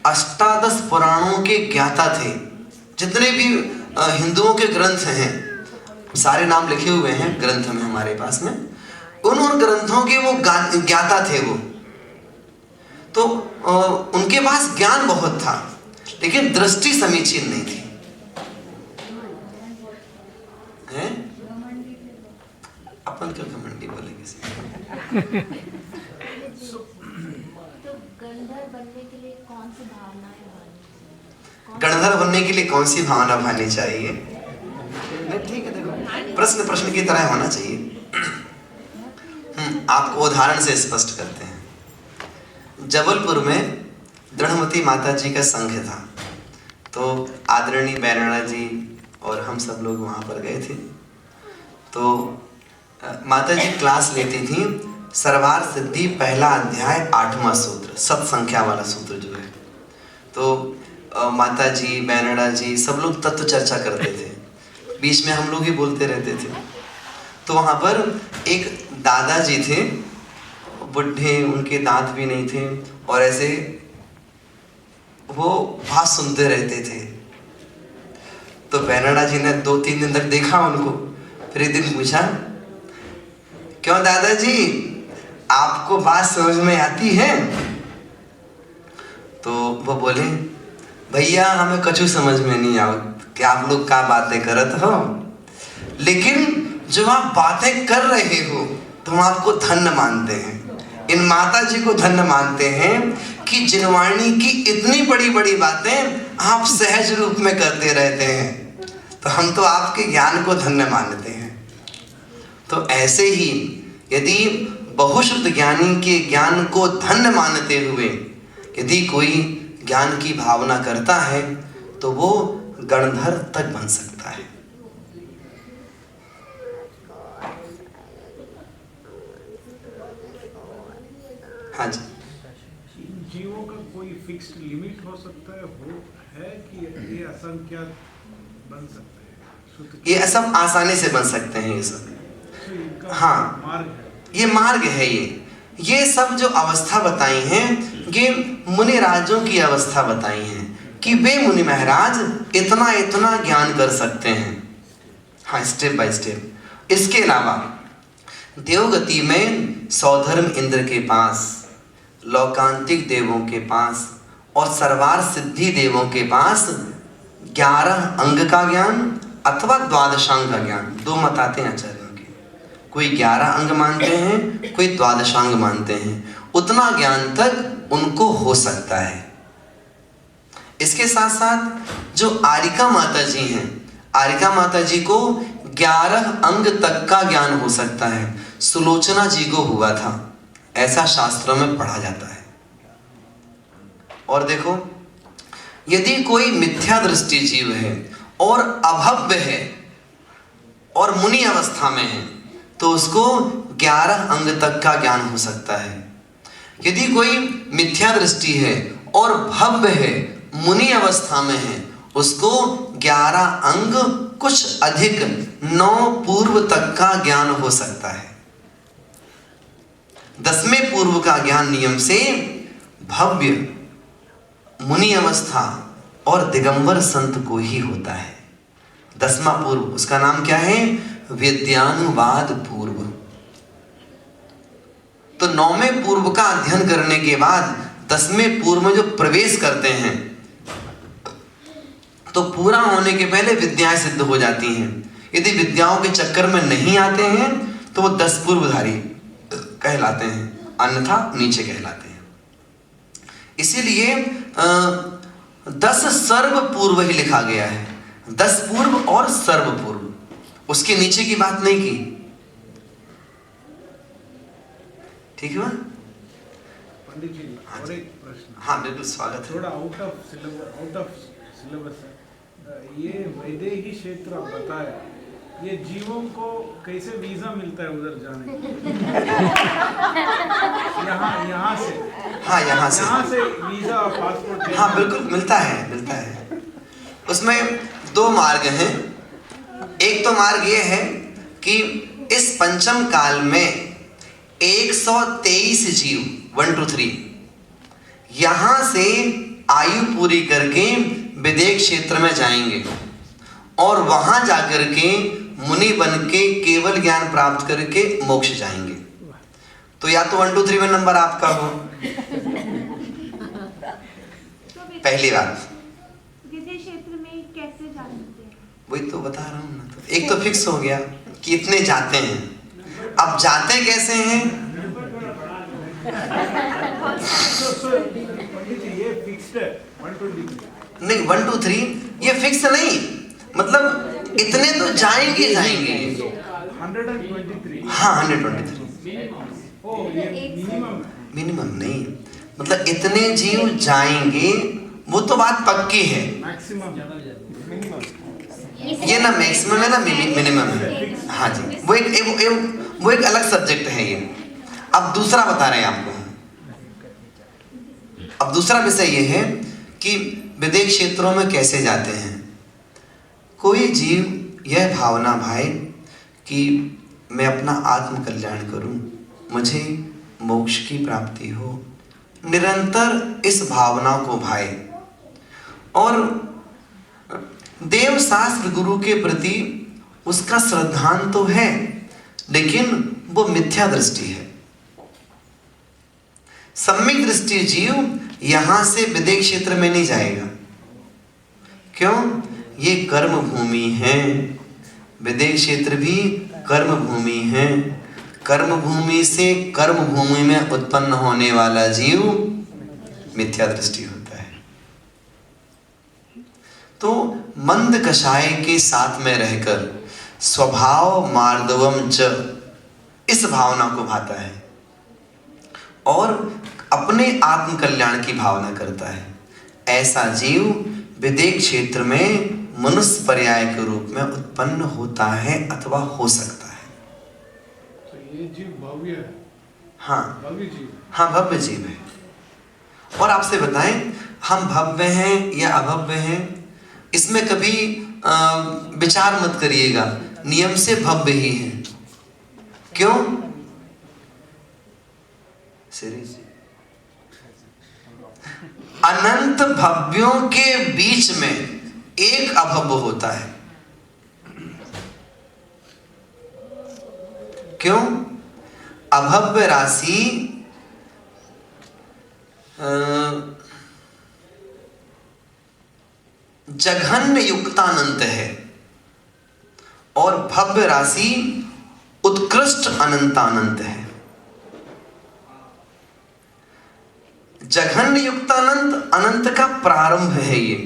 18 पुराणों के ज्ञाता थे। जितने भी हिंदुओं के ग्रंथ हैं, सारे नाम लिखे हुए हैं ग्रंथ में हमारे पास में, उन ग्रंथों के वो ज्ञाता थे वो। तो उनके पास ज्ञान बहुत था, लेकिन दृष्टि समीचीन नहीं थी। हैं? अपन क्यों घमंडी बोलेंगे? तो गंधर्व बनने के लिए कौन सी भावनाएं होनी? गणधर बनने के लिए कौन सी भावना भानी चाहिए? नहीं, ठीक है, देखो प्रश्न की तरह होना चाहिए। आपको उदाहरण से स्पष्ट करते हैं। जबलपुर में दृढ़मती माता जी का संघ था, तो आदरणीय बैरणा जी और हम सब लोग वहाँ पर गए थे। तो माता जी क्लास लेती थी, सर्वार सिद्धि पहला अध्याय 8वां सूत्र, सत संख्या वाला सूत्र जो है। तो माता जी, बैरणा जी सब लोग तत्व चर्चा करते थे, बीच में हम लोग ही बोलते रहते थे। तो वहाँ पर एक दादाजी थे, बुढ़े, उनके दांत भी नहीं थे, और ऐसे वो बात सुनते रहते थे। तो बैरणा जी ने 2-3 दिन तक देखा उनको, फिर एक दिन पूछा, क्यों दादाजी, आपको बात समझ में आती है? तो वो बोले, भैया हमें कछु समझ में नहीं आवत कि आप लोग क्या बातें करत हो, लेकिन जो आप बातें कर रहे हो तो हम आपको धन्य मानते हैं। इन माता जी को धन्य मानते हैं कि जिनवाणी की इतनी बड़ी बड़ी बातें आप सहज रूप में करते रहते हैं। तो हम तो आपके ज्ञान को धन्य मानते हैं। तो ऐसे ही यदि बहुश्रुत ज्ञानी के ज्ञान को धन्य मानते हुए यदि कोई ज्ञान की भावना करता है तो वो गणधर तक बन सकता है। हाँ जी। जीवों का कोई फिक्स्ड लिमिट हो सकता है, वो है कि ये असंख्यात बन सकते हैं? ये सब आसानी से बन सकते हैं ये सब। तो इनका हाँ, मार्ग है, ये मार्ग है। ये सब जो अवस्था बताई हैं ये मुनि राजों की अवस्था बताई हैं कि वे मुनि महाराज इतना इतना ज्ञान कर सकते हैं। हाँ, स्टेप बाय स्टेप। इसके अलावा देवगति में सौधर्म इंद्र के पास, लौकांतिक देवों के पास और सर्वार सिद्धि देवों के पास 11 अंग का ज्ञान अथवा द्वादशांग का ज्ञान, दो मत आते हैं आचार्यों के। कोई 11 अंग मानते हैं, कोई द्वादशांग मानते हैं। उतना ज्ञान तक उनको हो सकता है। इसके साथ साथ जो आरिका माता जी हैं, आरिका माता जी को 11 अंग तक का ज्ञान हो सकता है। सुलोचना जी को हुआ था, ऐसा शास्त्रों में पढ़ा जाता है। और देखो, यदि कोई मिथ्या दृष्टि जीव है और अभव्य है और मुनि अवस्था में है तो उसको 11 अंग तक का ज्ञान हो सकता है। यदि कोई मिथ्या दृष्टि है और भव्य है, मुनि अवस्था में है, उसको 11 अंग कुछ अधिक 9 पूर्व तक का ज्ञान हो सकता है। 10वें पूर्व का ज्ञान नियम से भव्य मुनि अवस्था और दिगंबर संत को ही होता है। 10वां पूर्व, उसका नाम क्या है? विद्यानुवाद पूर्व। तो 9वें पूर्व का अध्ययन करने के बाद 10वें पूर्व में जो प्रवेश करते हैं तो पूरा होने के पहले विद्याएं सिद्ध हो जाती हैं। यदि विद्याओं के चक्कर में नहीं आते हैं तो वो 10 पूर्वधारी कहलाते हैं, अन्यथा नीचे कहलाते हैं। इसीलिए 10 सर्व पूर्व ही लिखा गया है, 10 पूर्व और सर्व पूर्व, उसके नीचे की बात नहीं की। ठीक है? पंडित जी और एक प्रश्न। हाँ बिल्कुल, स्वागत है। थोड़ा आउट ऑफ सिलेबस है। ये वैदेही क्षेत्र आप बताया, ये जीवों को कैसे वीजा मिलता है उधर जाने यहाँ से? हाँ, यहाँ से वीजा और पासपोर्ट? हाँ बिल्कुल मिलता है। उसमें 2 मार्ग हैं। एक तो मार्ग ये है कि इस पंचम काल में 123 जीव 1 2 3 यहाँ से आयु पूरी करके विदेह क्षेत्र में जाएंगे और वहां जाकर के मुनि बन के केवल ज्ञान प्राप्त करके मोक्ष जाएंगे। तो या तो 1 2 3 में नंबर आपका हो, पहली बात। विदेह क्षेत्र में कैसे जानते हैं? वही तो बता रहा हूँ ना। तो एक तो फिक्स हो गया कि इतने जाते हैं। अब जाते कैसे हैं? ये फिक्स्ड है 123? नहीं, 1 2 3 ये फिक्स नहीं, मतलब इतने तो जाएंगे। 123? हाँ 123 मिनिमम नहीं, मतलब इतने जीव जाएंगे, वो तो बात पक्की है। मैक्सिमम ये ना मैक्सिमम है ना मिनिमम है। हाँ जी, वो एक अलग सब्जेक्ट है ये। अब दूसरा बता रहे हैं आपको। अब दूसरा विषय ये है कि विदेह क्षेत्रों में कैसे जाते हैं। कोई जीव यह भावना भाए कि मैं अपना आत्म कल्याण करूं, मुझे मोक्ष की प्राप्ति हो, निरंतर इस भावना को भाए और देव शास्त्र गुरु के प्रति उसका श्रद्धान तो है, लेकिन वो मिथ्या दृष्टि है। सम्यक दृष्टि जीव यहां से विदेह क्षेत्र में नहीं जाएगा। क्यों? ये कर्म भूमि है, विदेह क्षेत्र भी कर्म भूमि है। कर्म भूमि से कर्म भूमि में उत्पन्न होने वाला जीव मिथ्या दृष्टि होता है। तो मंद कषाय के साथ में रहकर स्वभाव मार्दवम च, इस भावना को भाता है और अपने आत्म कल्याण की भावना करता है। ऐसा जीव विदेह क्षेत्र में मनुष्य पर्याय के रूप में उत्पन्न होता है अथवा हो सकता है। तो ये जीव भव्य है। हाँ, भव्य जीव। हाँ, भव्य जीव है। और आपसे बताएं, हम भव्य हैं या अभव्य हैं, इसमें कभी विचार मत करिएगा, नियम से भव्य ही है। क्यों? अनंत भव्यों के बीच में एक अभव्य होता है। क्यों? अभव्य राशि जघन्य युक्तानंत है और भव्य राशि उत्कृष्ट अनंतानंत है। जघन्य युक्तानंत अनंत का प्रारंभ है ये,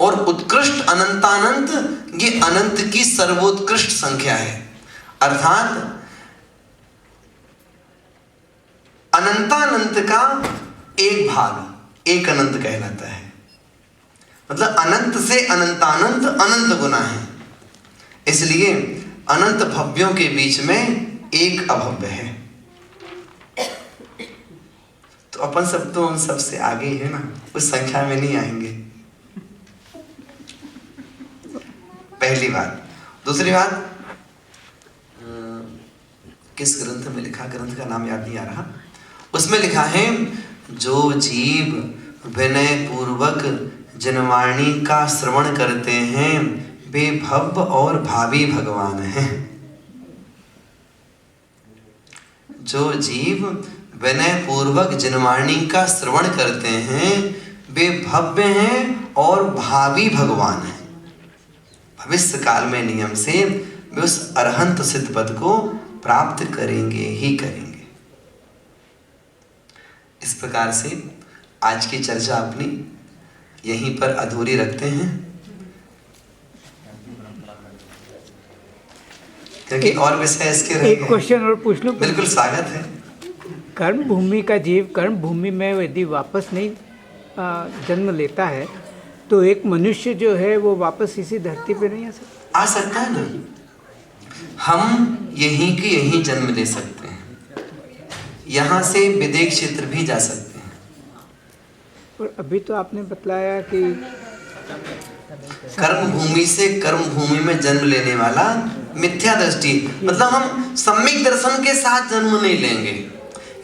और उत्कृष्ट अनंतानंत ये अनंत की सर्वोत्कृष्ट संख्या है। अर्थात अनंतानंत का एक भाग एक अनंत कहलाता है। मतलब अनंत से अनंतानंत अनंत गुना है, इसलिए अनंत भव्यों के बीच में एक अभव्य है। तो अपन सब तो उन सब से आगे है ना, उस संख्या में नहीं आएंगे। पहली बात। दूसरी बात, किस ग्रंथ में लिखा, ग्रंथ का नाम याद नहीं आ रहा, उसमें लिखा है जो जीव विनय पूर्वक जनवाणी का श्रवण करते हैं वे भव्य और भावी भगवान हैं। जो जीव विनय पूर्वक जनवाणी का श्रवण करते हैं वे भव्य हैं और भावी भगवान हैं। भविष्य काल में नियम से वे उस अरहंत सिद्ध पद को प्राप्त करेंगे ही करेंगे। इस प्रकार से आज की चर्चा अपनी यहीं पर अधूरी रखते हैं, क्योंकि और विषय इसके रह एक गए। क्वेश्चन और पूछ लूं? बिल्कुल, स्वागत है। कर्म भूमि का जीव कर्म भूमि में यदि वापस नहीं जन्म लेता है तो एक मनुष्य जो है वो वापस इसी धरती पे नहीं आ सकता? आ सकता है ना, हम यहीं की यहीं जन्म ले सकते हैं, यहाँ से विदेह क्षेत्र भी जा सकते हैं। और अभी तो आपने बतलाया कि कर्म भूमि से कर्म भूमि में जन्म लेने वाला मिथ्या दृष्टि, मतलब हम सम्यक दर्शन के साथ जन्म नहीं लेंगे।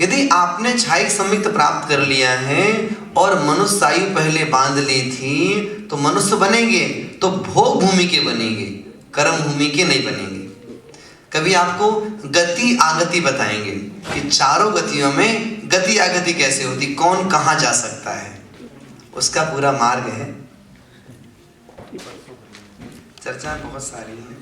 यदि आपने छायिक सम्यक प्राप्त कर लिया है और मनुष्य आयु पहले बांध ली थी तो मनुष्य बनेंगे तो भोग भूमि के बनेंगे, कर्म भूमि के नहीं बनेंगे। कभी आपको गति आगति बताएंगे कि चारों गतियों में गति आगति कैसे होती, कौन कहाँ जा सकता है, उसका पूरा मार्ग है। चर्चा बहुत सारी है।